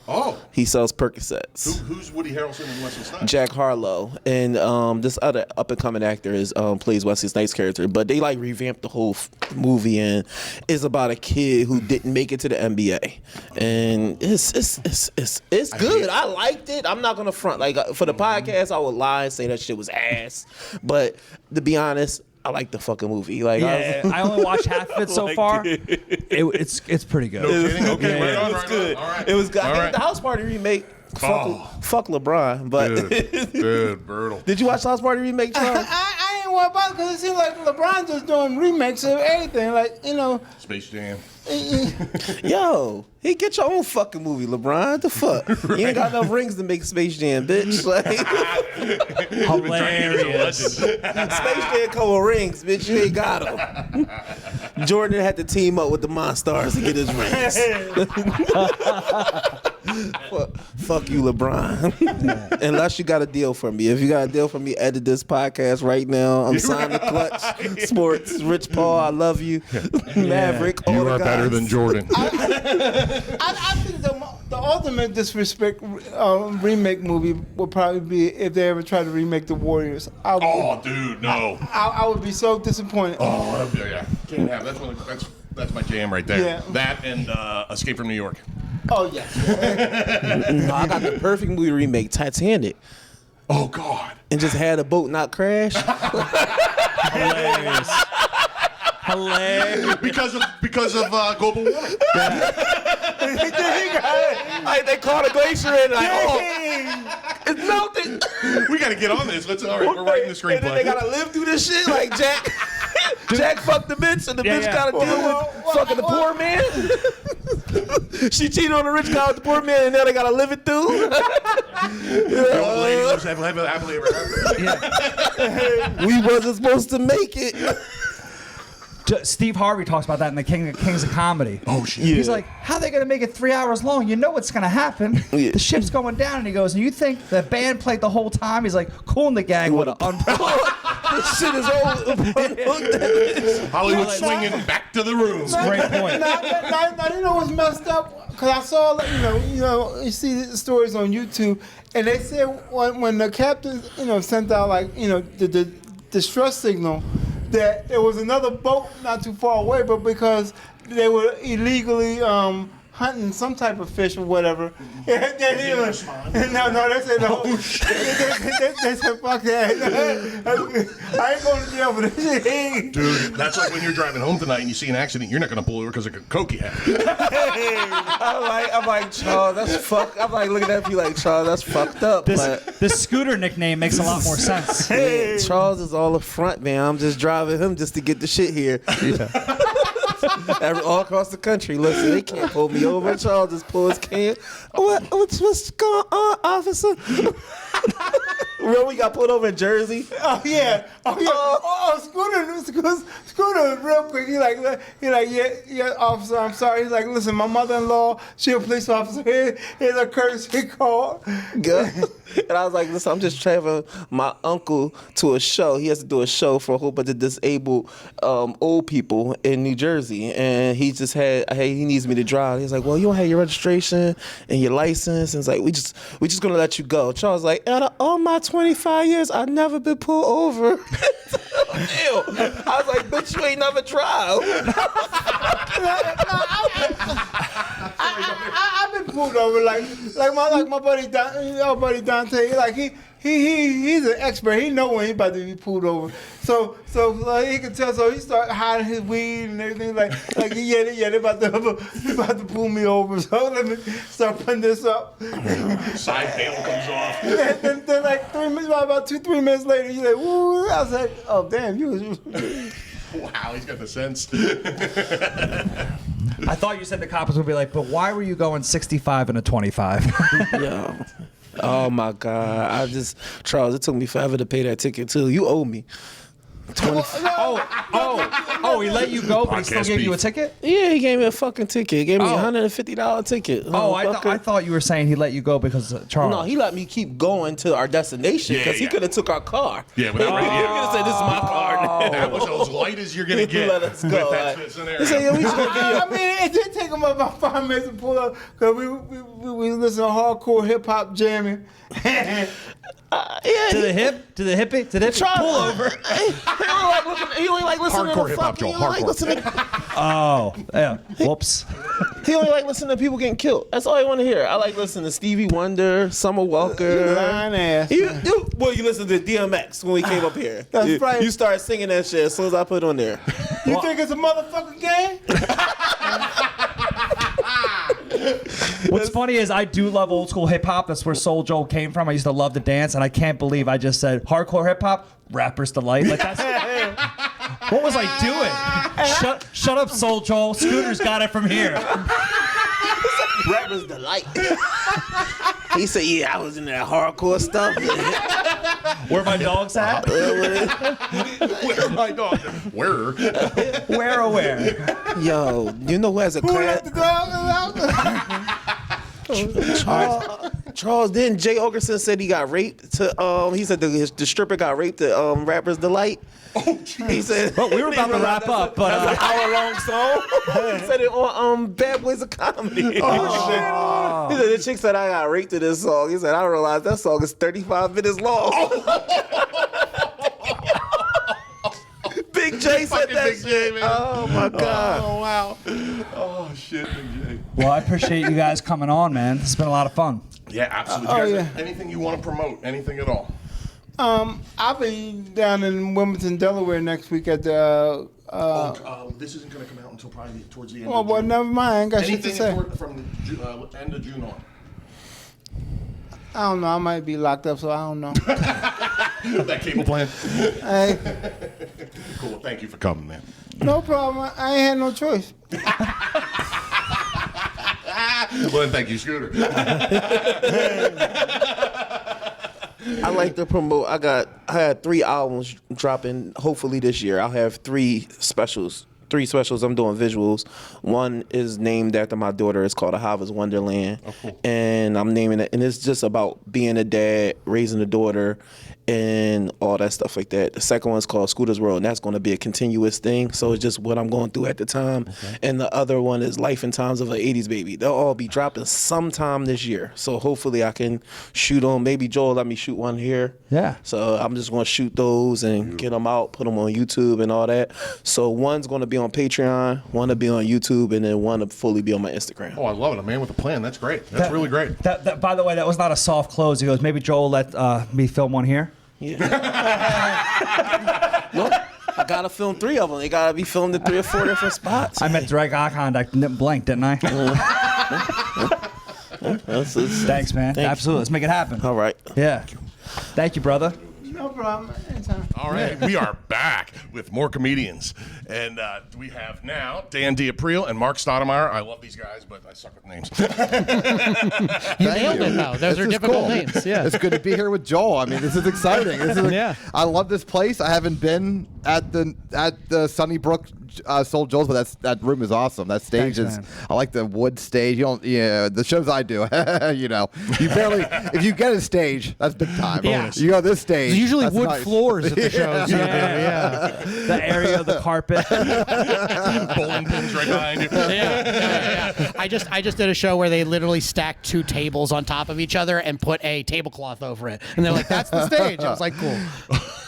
Oh. He sells Percocets. Who's Woody Harrelson and Wesley Snipes? Jack Harlow, and this other up and coming actor is plays Wesley Snipes' character. But they like revamped the whole movie, and it's about a kid who didn't make it to the NBA, and it's good. I liked it. I'm not gonna front. Like for the podcast, I would lie and say that shit was ass, but to be honest, I like the fucking movie. Like I only watched half of it so far. It's pretty good. No kidding? Okay, Yeah, right on, it was right good. on. All right. It was good. All I right. hate the House Party remake. Fuck LeBron, but Dude, brutal. did you watch the House Party remake, Charles? I ain't worried about it because it seems like LeBron just doing remakes of everything. Like, you know. Space Jam. Yo, hey, get your own fucking movie, LeBron. The fuck? You ain't got enough rings to make Space Jam, bitch. Like, Hilarious. Space Jam come with rings, bitch. You ain't got them. Jordan had to team up with the Monstars to get his rings. Fuck you, LeBron. Unless you got a deal for me. If you got a deal for me, edit this podcast right now. I'm signing Clutch Sports. Rich Paul, I love you. Maverick, all You the are guys. better than Jordan. I think the ultimate disrespect remake movie would probably be if they ever try to remake The Warriors. Oh, dude, no. I would be so disappointed. Oh, yeah. Can't have. That's my jam right there. Yeah. That and Escape from New York. Oh, yeah. No, I got the perfect movie to remake, Titanic. Oh, God. And just had a boat not crash. Hilarious. Because of global warming. Like they caught a glacier and like, it's melted. We got to get on this. All right, we're writing the screenplay. And then they gotta live through this shit. Like Jack fucked the bitch, and the bitch gotta deal with fucking the poor man. She cheated on the rich guy with the poor man, and now they gotta live it through. The old lady lives happily ever after. We wasn't supposed to make it. Steve Harvey talks about that in the Kings of Comedy. Oh, shit. He's like, how are they going to make it 3 hours long? You know what's going to happen. Yeah. The ship's going down, and he goes, and you think the band played the whole time? He's like, Cool in the Gang would have unplugged. This shit is old. Hollywood swinging back to the room. Great point. Now, you know what's messed up? Because I saw, you see the stories on YouTube, and they said when the captain, sent out the distress signal, that there was another boat not too far away, but because they were illegally hunting some type of fish or whatever. No, they said no. They said fuck that. I ain't going to jail for this shit. Dude, that's like when you're driving home tonight and you see an accident, you're not going to pull over because of a coke you had. I'm like, Charles, that's fucked. I'm like looking at you like, Charles, that's fucked up. This scooter nickname makes a lot more sense. Charles is all up front, man. I'm just driving him just to get the shit here. All across the country. Listen, they can't pull me over. Charles just pull his can. What's going on, officer? Remember we got pulled over in Jersey? Oh yeah. Scooter, real quick. He like, yeah, officer, I'm sorry. He's like, listen, my mother-in-law, she a police officer. Here's a courtesy call. Good. And I was like, listen, I'm just traveling my uncle to a show. He has to do a show for a whole bunch of disabled old people in New Jersey. And he just he needs me to drive. He's like, well, you don't have your registration and your license. And it's like, we just gonna let you go. Charles like, out of all my 25 years, I've never been pulled over. Ew. I was like, bitch, you ain't never tried. I've been pulled over like my buddy Dante. Like he's an expert. He know when he about to be pulled over. So like, he can tell. So he start hiding his weed and everything. Like they about to pull me over. So let me start putting this up. Side panel comes off. then like about 2-3 minutes later, he's like, woo. I was like, oh damn, you was. Wow, he's got the sense. I thought you said the cops would be like, but why were you going 65 and a 25? Yo. Oh my God. Charles, it took me forever to pay that ticket too. You owe me. He let you go, but he still Podcast gave you a beef. ticket? Yeah, he gave me a fucking ticket. He gave me a $150 ticket. I thought you were saying he let you go because of Charles. No, he let me keep going to our destination because he could have took our car. Yeah, without He could have said, "This is my car." That was as light as you're gonna get. Let us go. With that scenario. He said, "Yeah, we should give you." I mean, it did take him about 5 minutes to pull up because we listen to hardcore hip hop jamming. To the hippie? Pull over. He only like listening Hardcore to hip-hop, Joel, He only like hardcore. listening. Oh, yeah. Whoops. He only like listening to people getting killed. That's all I want to hear. I like listening to Stevie Wonder, Summer Walker. Lying ass. You listen to DMX when we came up here. That's right. You started singing that shit as soon as I put it on there. You think it's a motherfucking game? What's funny is I do love old school hip hop. That's where Soul Joel came from. I used to love to dance, and I can't believe I just said hardcore hip hop, rapper's delight. Like that's what was I doing? Shut up, Soul Joel. Scooter's got it from here. Rapper's delight. He said, "Yeah, I was in that hardcore stuff." Where my dogs at? Where my dog? Where? Where? Yo, you know who has a Who let the class? dog out? Charles, didn't Jay Ogerson said he got raped? He said the stripper got raped at Rapper's Delight. Oh, geez. He said, Well, we were about to wrap up, but that's an hour-long song. He said it on Bad Boys of Comedy. Oh, shit. He said the chick said I got raped to this song. He said I realized that song is 35 minutes long. Big J said Fucking that Big shit. J, man. Oh my God. Oh, wow. Oh, shit, Big J. well, I appreciate you guys coming on, man. It's been a lot of fun. Yeah, absolutely. Oh, You guys yeah. have anything you want to promote? Anything at all? I'll be down in Wilmington, Delaware next week at the. This isn't going to come out until probably towards the end Oh, of well, June. never mind. I ain't got shit to Anything say. important from the end of June on? I don't know. I might be locked up, so I don't know. That cable plan? Hey, Cool. Thank you for coming, man. no problem. I ain't had no choice. Well, then thank you, Scooter. I like to promote. I had 3 albums dropping. Hopefully this year, I'll have 3 specials. 3 specials. I'm doing visuals. One is named after my daughter. It's called A Harvest Wonderland, and I'm naming it. And it's just about being a dad, raising a daughter, and all that stuff like that. The second one's called Scooter's World, and that's going to be a continuous thing. So it's just what I'm going through at the time. And the other one is Life and Times of an 80s Baby. They'll all be dropping sometime this year. So hopefully I can shoot them. Maybe Joel let me shoot one here. Yeah. So I'm just going to shoot those and get them out, put them on YouTube and all that. So one's going to be on Patreon, one to be on YouTube, and then one to fully be on my Instagram. Oh, I love it. A man with a plan. That's great. That's really great. That, by the way, that was not a soft close. He goes, maybe Joel let me film one here. Yeah. Look, I gotta film 3 of them. They gotta be filmed in 3 or 4 different spots. I meant direct eye contact and didn't blink, didn't I? Thanks, man. Absolutely. Let's make it happen. All right. Yeah. Thank you, brother. No problem. Anytime. All right, we are back with more comedians, and we have now Dan D'April and Mark Stoudemire. I love these guys, but I suck with names. You nailed it, though. Those are difficult names. Yeah. It's good to be here with Joel. I mean, this is exciting. Yeah. I love this place. I haven't been at the Sunnybrook Soul Joel's, but that room is awesome. That stage Thanks, is. man. I like the wood stage. You don't. Yeah, the shows I do. You know, you barely. If you get a stage, that's big time. Yeah. You go this stage. There's usually that's wood nice. floors at the shows. Yeah. The area of the carpet. Bowling pins right behind you. Yeah. I just did a show where they literally stacked 2 tables on top of each other and put a tablecloth over it, and they're like, "That's the stage." I was like, "Cool."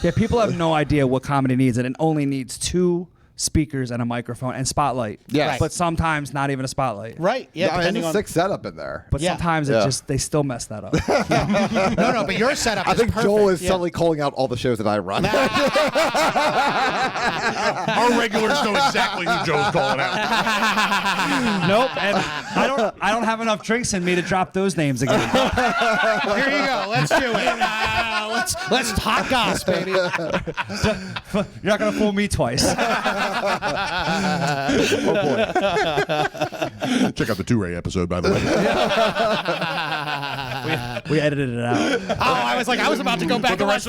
Yeah, people have no idea what comedy needs, and it only needs 2 speakers and a microphone and spotlight. Yes. Right. But sometimes not even a spotlight. Right. Yeah. I mean, Depending it's a on. sick setup in there. But Yeah. sometimes Yeah. they still mess that up. No, but your setup. I is think perfect. Joel is Yeah. suddenly calling out all the shows that I run. Our regulars know exactly who Joe's calling out. Nope. And I don't have enough drinks in me to drop those names again. Here you go. Let's do it. Let's talk goss, baby. You're not gonna fool me twice. Oh boy. Check out the 2-Ray episode, by the way. We edited it out. I was about to go back. But the rest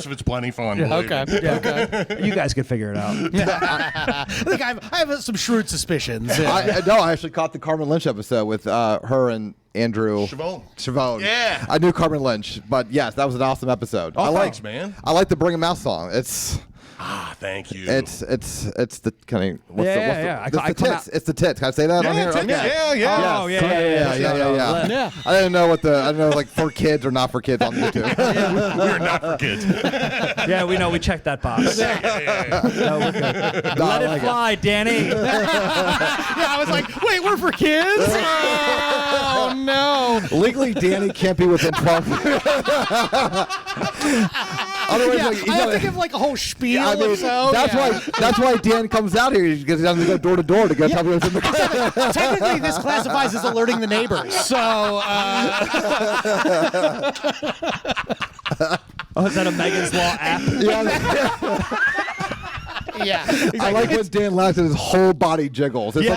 of it's plenty fun. Okay. Okay. You guys could figure it out. I think I have some shrewd suspicions. I actually caught the Carmen Lynch episode with her and Andrew Chavone. Yeah. I knew Carmen Lynch, but yes, that was an awesome episode. Oh, thanks, man. I like the Bring 'Em Out song. It's thank you. It's the kind of Yeah. the tits. It's the tits. Can I say that on here? Tits. Okay. Yeah. Oh, yeah. Yeah. I didn't know like for kids or not for kids on YouTube. We're not for kids. Yeah, we know. We checked that box. Yeah. No, we're good. Let it fly, Danny. I was like, wait, we're for kids? Oh, no. Legally, Danny can't be within 12. Otherwise, Yeah, like, I have to give like a whole spiel. I mean, that's why Dan comes out here because he doesn't go door to door to go tell me what's in the car. Technically, this classifies as alerting the neighbors. So, Oh, is that a Megan's Law app? yeah. I like when Dan laughs and his whole body jiggles. It's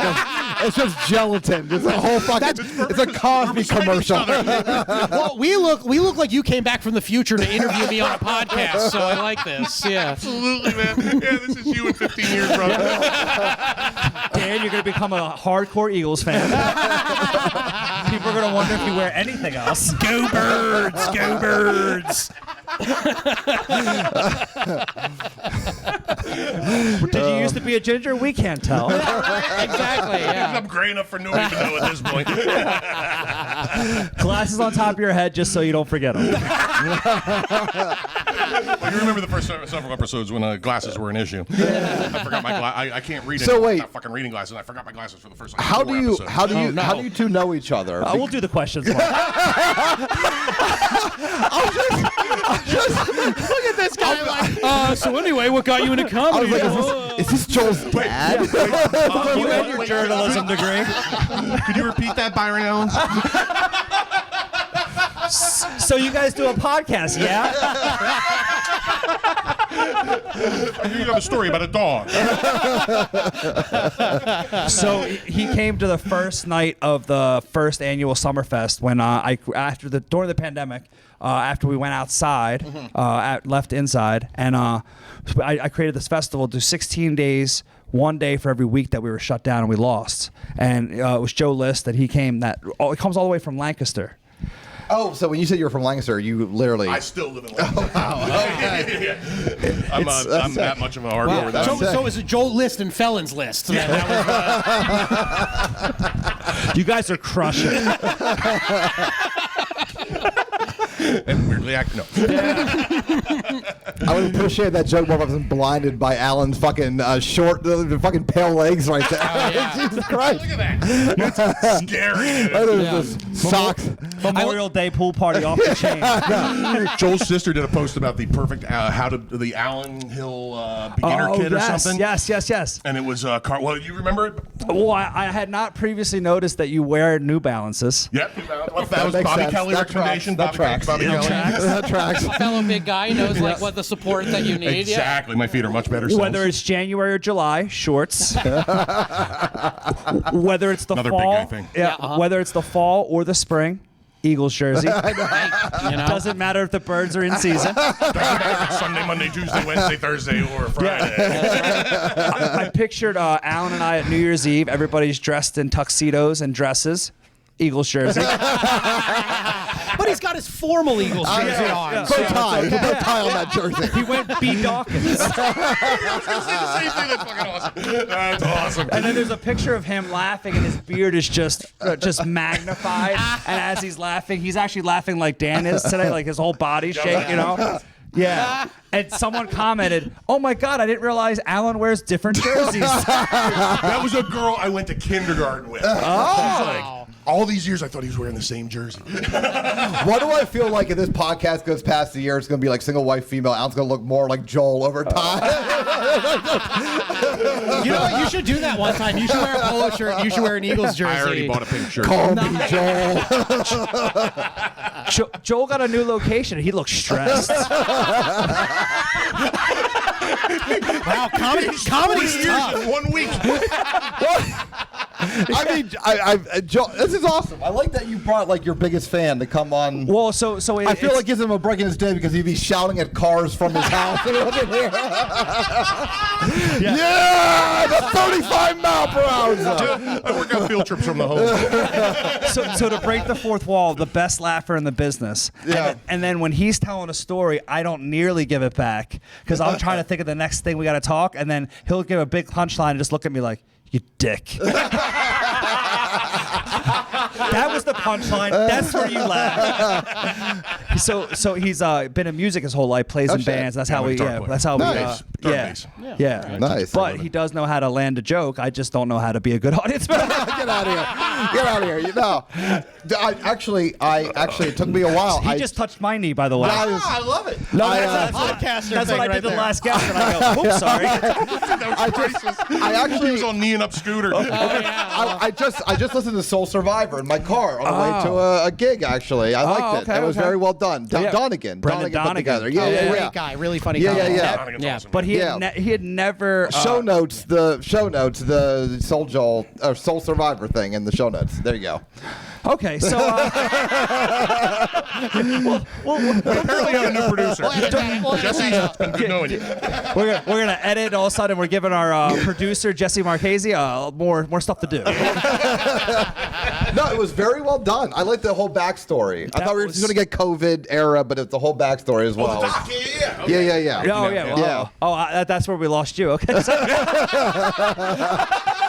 it's just gelatin. It's a whole fucking. It's a Cosby commercial. Well, we look like you came back from the future to interview me on a podcast, so I like this. Yeah. Absolutely, man. Yeah, this is you in 15 years, brother. Dan, you're going to become a hardcore Eagles fan. People are going to wonder if you wear anything else. Go Birds! Go Birds! Did you used to be a ginger? We can't tell. Exactly. Yeah. I'm gray enough for no one to know at this point. Glasses on top of your head just so you don't forget them. Well, you remember the first several episodes when glasses were an issue. I forgot my glasses. I can't read So wait. without fucking reading glasses. I forgot my glasses for the first like, How 4 do you episodes. how do you two know each other? We'll do the questions. Look at this guy. Like, so anyway, what got you into I comedy? was like, is this Joel's dad? You and your journalism degree. Could you repeat that, Byron Allen? So you guys do a podcast, yeah? You have a story about a dog. So he came to the first night of the first annual Summerfest when during the pandemic, after we went outside, left inside, and I created this festival, do 16 days. 1 day for every week that we were shut down and we lost. And it was Joe List that he came. It comes all the way from Lancaster. Oh, so when you said you were from Lancaster, you literally. I still live in Lancaster. Okay. I'm that much of a hardcore. Wow. So is it Joel List and Felons List? You guys are crushing. And weirdly act no. I would appreciate that joke more if I wasn't blinded by Alan's fucking short, the fucking pale legs right there. Oh, yeah. Jesus Christ. Look at that. That's scary. There's socks. Memorial Day pool party off the chain. Joel's sister did a post about the perfect the Allen Hill beginner kit or something. Yes. And it was well, you remember it? Well, I had not previously noticed that you wear New Balances. Yep. That was makes Bobby sense. Kelly That recommendation. tracks. Bobby Kelly. That tracks. Fellow big guy knows like what the support that you need. Exactly. My feet are much better. Whether it's January or July, shorts. Whether it's the Another big fall, guy thing. Whether it's the fall or the spring, Eagles jersey. You know? Doesn't matter if the birds are in season. Sunday, Monday, Tuesday, Wednesday, Thursday, or Friday. I pictured Alan and I at New Year's Eve. Everybody's dressed in tuxedos and dresses. Eagles jersey. But he's got his formal Eagles jersey on. Put a tie. Put a tie on that jersey. He went B. Dawkins. I was going to say the same thing. That's fucking awesome. That's awesome. And then there's a picture of him laughing, and his beard is just magnified. And as he's laughing, he's actually laughing like Dan is today, like his whole body shake, you know? Yeah. And someone commented, "Oh my God, I didn't realize Alan wears different jerseys." That was a girl I went to kindergarten with. Oh. All these years, I thought he was wearing the same jersey. Why do I feel like if this podcast goes past the year, it's going to be like single white female? Alan's going to look more like Joel over time. You know what? You should do that one time. You should wear a polo shirt. You should wear an Eagles jersey. I already bought a pink shirt. Call me Joel. Joel got a new location. He looks stressed. Wow, comedy's tough. In 1 week. I mean, Joe, this is awesome. I like that you brought like your biggest fan to come on. Well, so I feel like gives him a break in his day because he'd be shouting at cars from his house. Yeah, the 35 mile per hour zone. I work out field trips from the home. so to break the fourth wall, the best laugher in the business. Yeah. And then when he's telling a story, I don't nearly give it back because I'm trying to think of the next thing we got to talk, and then he'll give a big punchline and just look at me like, "You dick." That was the punchline. That's where you laugh. So he's been in music his whole life, plays in shit. bands. That's how we. dark Yeah, player. that's how Nice. we. Dark Yeah. bass. Yeah. Nice. But he does know how to land a joke. I just don't know how to be a good audience member. Get out of here. Get out of here. You know, it took me a while. He just touched my knee, by the way. I love it. No, I, that's podcaster what thing I right did the there. last guest, and I go, "Oops, sorry." He was on kneeing up scooter. I just listened to Soul Survivor in my car on the way to a gig. Actually, I liked it. okay, It was okay. very well done. Yeah. Donegan, Brendan put together. Donegan. Yeah, Oh, yeah, Great yeah. guy, really funny. Yeah, guy. yeah. Donegan's Yeah. awesome, But he man. he had never Show notes, the Soul Survivor thing in the show notes. There you go. Okay, so Apparently, you have a new producer. Jesse, it's been good knowing you. we're gonna edit. All of a sudden, we're giving our producer Jesse Marchese more stuff to do. No, it was very well done. I like the whole backstory. I thought we were just going to get COVID era, but it's the whole backstory as well. Yeah. Yeah. Oh yeah, Yeah. That's where we lost you. Okay, so,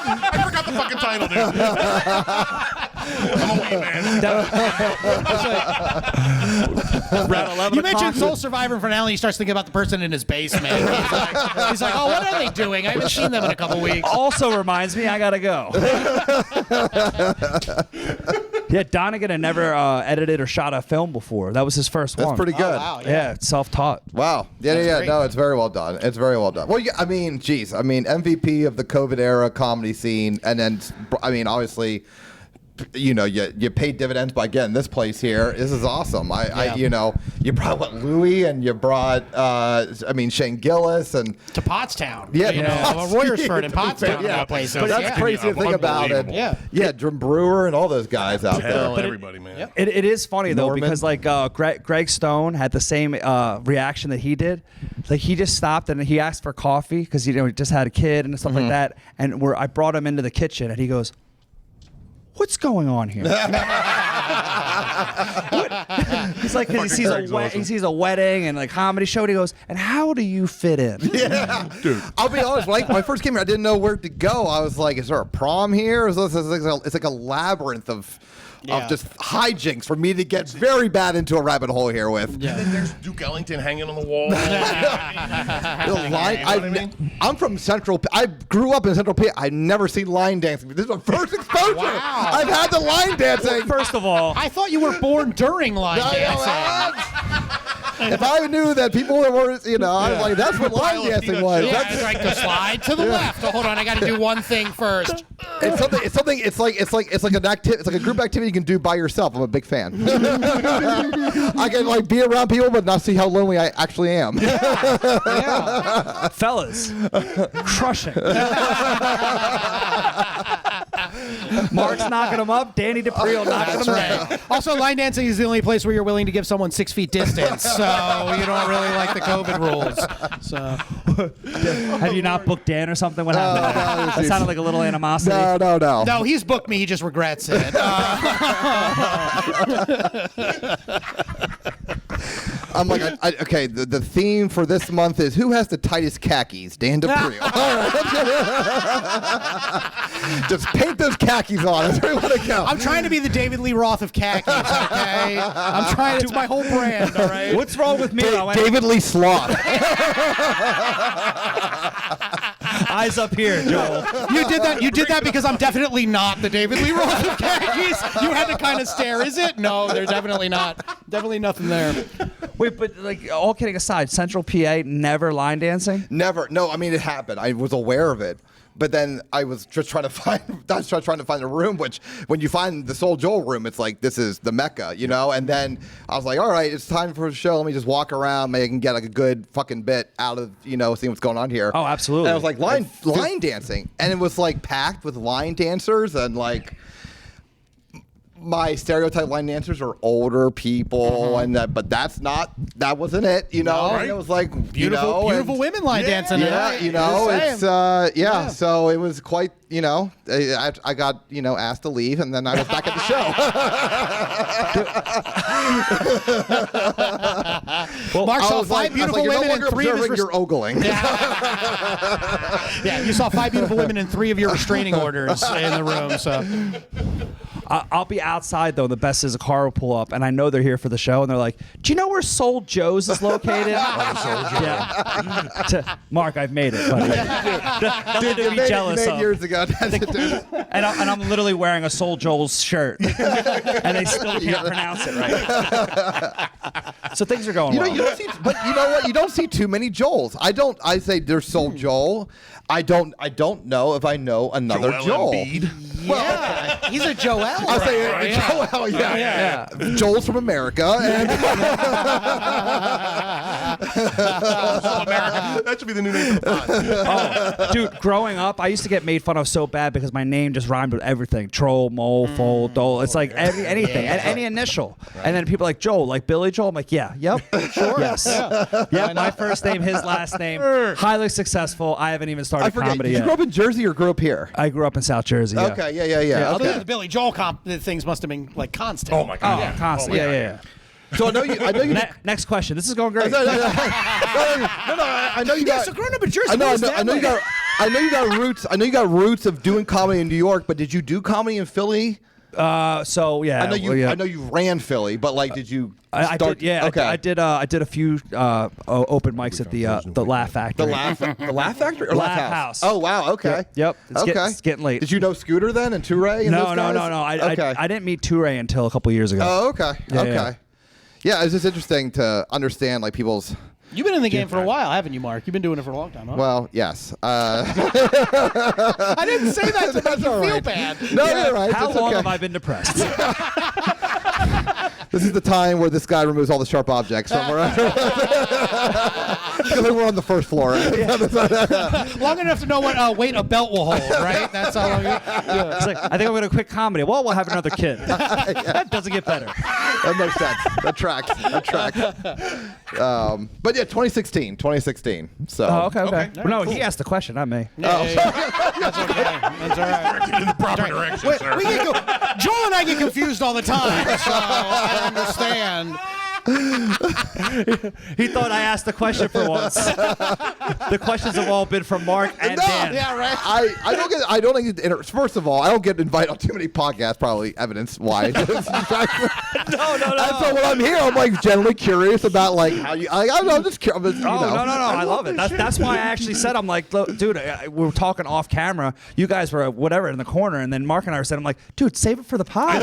I forgot the fucking title, dude. I'm a white man. around 11 You mentioned o'clock. Soul Survivor for now, and he starts thinking about the person in his basement. He's like, "Oh, what are they doing? I haven't seen them in a couple weeks." Also reminds me, I gotta go. Yeah, Donegan had never edited or shot a film before. That was his first one. That's pretty good. Wow, Yeah, self-taught. Wow. Yeah. great. No, it's very well done. It's very well done. Well, yeah, I mean, geez. I mean, MVP of the COVID era comedy scene. And then, I mean, obviously, you know, you paid dividends by getting this place here. This is awesome. You know, you brought Louis and you brought, Shane Gillis and To Pottstown. Yeah, You know, Royersford and Pottstown. Yeah. All places. But that's Yeah. crazy to think about it. Unbelievable. Yeah. Jim Brewer and all those guys out Tell there. everybody, man. It is funny though Norman. because like Greg Stone had the same reaction that he did. Like he just stopped and he asked for coffee because he just had a kid and stuff like that. And I brought him into the kitchen and he goes, "What's going on here?" He's like, 'cause he sees a wedding and like comedy show. And he goes, "And how do you fit in?" Yeah, dude. I'll be honest. When I first came here, I didn't know where to go. I was like, "Is there a prom here?" It's like a labyrinth of just hijinks for me to get very bad into a rabbit hole here with. And then there's Duke Ellington hanging on the wall. I'm from Central. I grew up in Central PA. I've never seen line dancing. This is my first exposure. Wow. I've had the line dancing. First of all, I thought you were born during line dancing. If I knew that people were, you know, I was like, that's what line dancing was. Yeah, That's, it's like the slide to the left. Oh, hold on, I got to do one thing first. it's something. It's like an activity. It's like a group activity you can do by yourself. I'm a big fan. I can like be around people, but not see how lonely I actually am. fellas, crushing. Mark's knocking him up. Danny DePrio knocking him down. Right. Also, line dancing is the only place where you're willing to give someone 6 feet distance, so you don't really like the COVID rules. So, Have you not booked Dan or something? What happened? That sounded like a little animosity. No. no, he's booked me. He just regrets it. I'm like, okay. The theme for this month is who has the tightest khakis? Dan DePrio. All right. Just paint those khakis on. That's where we want to go. I'm trying to be the David Lee Roth of khakis. Okay, I'm trying. It's my whole brand. All right. What's wrong with me? David Lee Sloth. Eyes up here, Joel. You did that. You did that because I'm definitely not the David Lee Roth of khakis. You had to kind of stare. Is it? No, there's definitely not. Definitely nothing there. Wait, but like all kidding aside, Central PA never line dancing. Never. No, I mean it happened. I was aware of it, But then I was just trying to find a room, which when you find the Soul Joel room, it's like, this is the Mecca, you know? And then I was like, all right, it's time for a show. Let me just walk around. Maybe I can get like a good fucking bit out of, you know, seeing what's going on here. Oh, absolutely. And I was like, line dancing. And it was like packed with line dancers, and like, my stereotype line dancers are older people, and but that wasn't it, you know. No, right? It was like beautiful women line dancing. Yeah, you know, it's yeah. So it was quite, you know, I got, you know, asked to leave, and then I was back at the show. Well, Mark saw five beautiful women and 3 of his you're ogling. Yeah, you saw 5 beautiful women and 3 of your restraining orders in the room. So I'll be outside though. The best is a car will pull up, and I know they're here for the show, and they're like, "Do you know where Soul Joe's is located?" Yeah. Mark, I've made it, buddy. Nothing to be jealous of. Years ago. And I'm literally wearing a Soul Joel's shirt, and they still can't pronounce it right. So things are going well. But you know what? You don't see too many Joels. I say there's Soul Joel. I don't know if I know another Joel. Embiid. yeah, he's a Joel. I'll say Joel. Yeah. Joel's from America. And That should be the new name of the pod. Oh, dude, growing up, I used to get made fun of so bad because my name just rhymed with everything. Troll, mole, foal, dole. It's like anything, any initial. And then people are like, Joel, like Billy Joel. I'm like, yeah, yep, sure. Yes. Yeah, my first name, his last name. Highly successful. I haven't even started comedy Did yet. you grow up in Jersey or grew up here? I grew up in South Jersey. Yeah. Okay, yeah. Other Okay. than the Billy Joel things must have been like constant. Oh my God. Oh, constantly. Yeah. So I know you. Next question. This is going great. No, I know you got. So growing up in Jersey, I know you got. I know you got roots. I know you got roots of doing comedy in New York, but did you do comedy in Philly? So yeah. I know you. well, yeah. I know you ran Philly, but like, did you? I did. Yeah. Okay. I did a few open mics at the Laugh Factory. The Laugh Factory or Laugh Laugh House. Oh wow. Okay. Yep. It's getting late. Did you know Scooter then and Touré? And No. those guys? I didn't meet Touré until a couple years ago. Oh, okay. Yeah, okay. yeah. Yeah, it's just interesting to understand like people's. You've been in the game for a while, haven't you, Mark? You've been doing it for a long time, huh? Well, yes. I didn't say that to make you feel bad. No, you're right. How It's long okay. have I been depressed? This is the time where this guy removes all the sharp objects from around. Because we're on the first floor. Long enough to know what weight a belt will hold, right? That's how long. It's like, I think I'm going to quit comedy. Well, we'll have another kid. That doesn't get better. That makes sense. That tracks. But yeah, 2016. So. Oh, okay. Well, no, he asked the question, not me. That's okay. That's all right. In the proper direction, sir. We get Joel and I get confused all the time, so I understand. He thought I asked the question for once. The questions have all been from Mark and Dan. Yeah, right. I don't get. First of all, I don't get invited on too many podcasts. Probably evidence why. No. And so when I'm here, I'm like generally curious about like how you. I don't know. I'm just curious. No. I love it. That's why I actually said, I'm like, look, dude, we were talking off camera. You guys were whatever in the corner, and then Mark and I were saying, I'm like, dude, save it for the pod.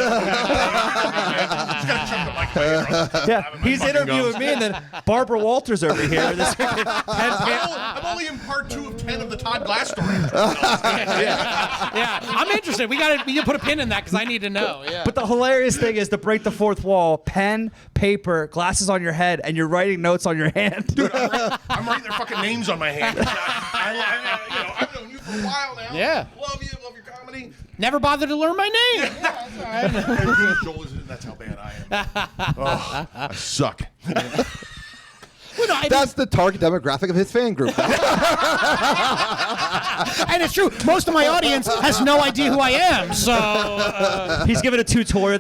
Yeah, he's interviewing me, and then Barbara Walters over here. I'm only in part 2 of 10 of the Todd Glass story. Yeah, I'm interested. We got to put a pin in that because I need to know. Yeah. But the hilarious thing is to break the fourth wall, pen, paper, glasses on your head, and you're writing notes on your hand. Dude, I'm writing their fucking names on my hand. I've known you for a while now. Yeah. Love you. Love your comedy. Never bothered to learn my name. Joel isn't. That's how bad I am. Oh, I suck. That's the target demographic of his fan group. And it's true. Most of my audience has no idea who I am. So He's giving a tutorial.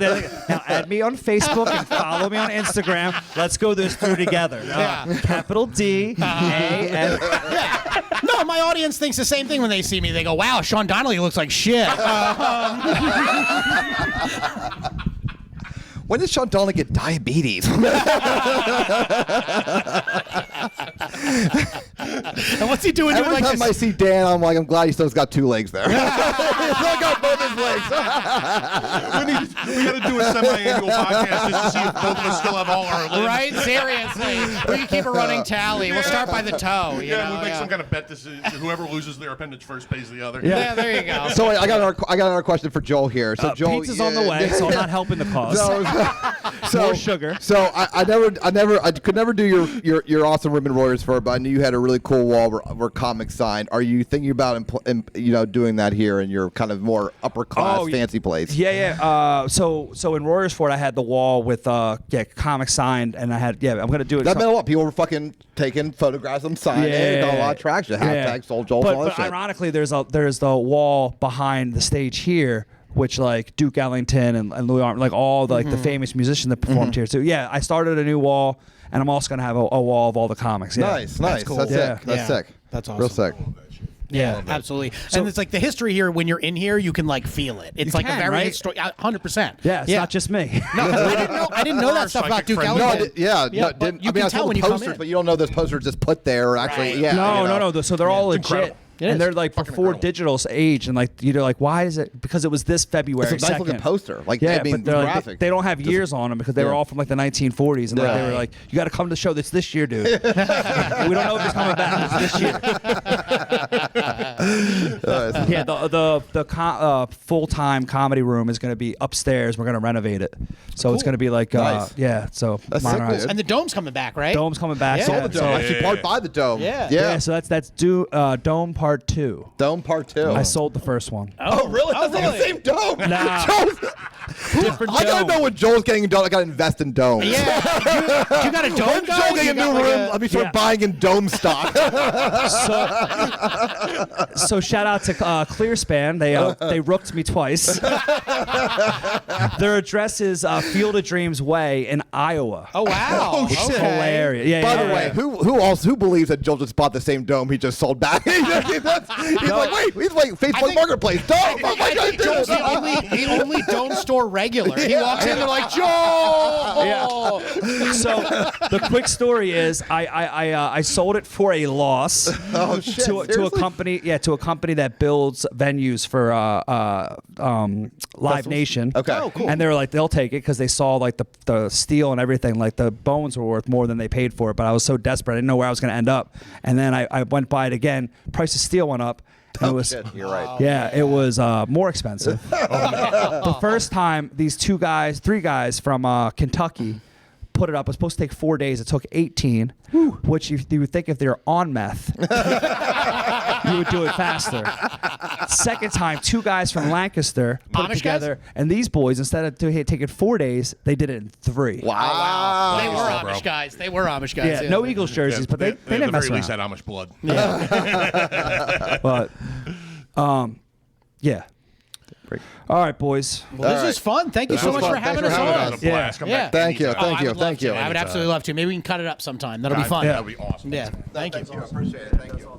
Now add me on Facebook and follow me on Instagram. Let's go this through together. Capital D, A, N. no, my audience thinks the same thing when they see me. They go, "Wow, Sean Donnelly looks like shit." When did Sean Donnelly get diabetes? And what's he doing? Every like time this? I see Dan, I'm like, I'm glad he still's got 2 legs there. He's still got both his legs. We got to do a semi-annual podcast just to see if both of us still have all our limbs. Right? Seriously. We can keep a running tally. We'll start by the toe. You know? We make some kind of bet. Whoever loses their appendage first pays the other. Yeah, there you go. So I got another question for Joel here. So Joel, pizza's on the way, so I'm not helping the cause. More sugar. So I could never do your awesome Ribbon Warriors for, but I knew you had a really cool wall where comics signed. Are you thinking about doing that here in your kind of more upper class fancy place? Yeah. So in Warriors Fort, I had the wall with comics signed, and I had I'm gonna do it. That meant a lot. People were fucking taking photographs of them signing. It got a lot of traction. Hashtag Soul Joel. But ironically, there's the wall behind the stage here, which like Duke Ellington and Louis Armstrong, like all the, the famous musicians that performed here. So I started a new wall, and I'm also gonna have a wall of all the comics. Yeah. Nice. That's cool. That's sick. That's sick. That's awesome. Real sick. Yeah, absolutely. And it's like the history here. When you're in here, you can like feel it. It's like a very 100%. Yeah, it's not just me. No, I didn't know that stuff about Duke Ellington. You can tell when you come in. But you don't know those posters just put there. Actually, No. So they're all legit. incredible. And they're like before digital's age, and like like why is it? Because it was this February. It's a nice looking poster. Like but the graphic. they don't have years on them because they were all from like the 1940s, and like, they were like, you got to come to the show this year, dude. We don't know if it's coming back. It's this year. The full-time comedy room is going to be upstairs. We're going to renovate it, so it's going to be like So that's sick, dude. And the dome's coming back, right? Dome's coming back. Saw the dome. Actually, part by the dome. Yeah. So that's Dome Part 2. Dome Part 2. I sold the first one. Oh, really? That's like the same dome. Nah. Different I gotta dome. know when Joel's getting a dome. I gotta invest in domes. Yeah. You got a dome, When Joel getting a new room, let me start buying in dome stock. So shout out to Clearspan. They rooked me twice. Their address is Field of Dreams Way in Iowa. Oh wow. Which is hilarious. Yeah. By the way, who believes that Joel just bought the same dome he just sold back? He's like, wait, Facebook Marketplace dome. Oh my God, Joel's the only dome store regular. He walks in, they're like, Joel. Yeah. So the quick story is I sold it for a loss to a company that builds venues for Live Nation. Okay. Oh, cool. And they were like, they'll take it because they saw like the steel and everything, like the bones were worth more than they paid for it. But I was so desperate, I didn't know where I was going to end up. And then I went by it again. Price of steel went up. And it was, shit, you're right. Yeah, it was more expensive. The first time, these three guys from Kentucky put it up. It was supposed to take 4 days. It took 18, which you would think if they're on meth, you would do it faster. Second time, two guys from Lancaster put Amish it together, guys? and these boys, instead of taking 4 days, they did it in 3. Wow. They were Amish guys. They were Amish guys. Yeah, no Eagles jerseys, but they didn't at the mess very least around. had Amish blood. But, yeah. All right, boys. Well, this is fun. Thank you so much for having us on. It was a blast. Come back Thank you. anytime. Thank you. I would absolutely love to. Maybe we can cut it up sometime. That'll be fun. That'll be awesome. Yeah. Thank you. Appreciate it. Thank you.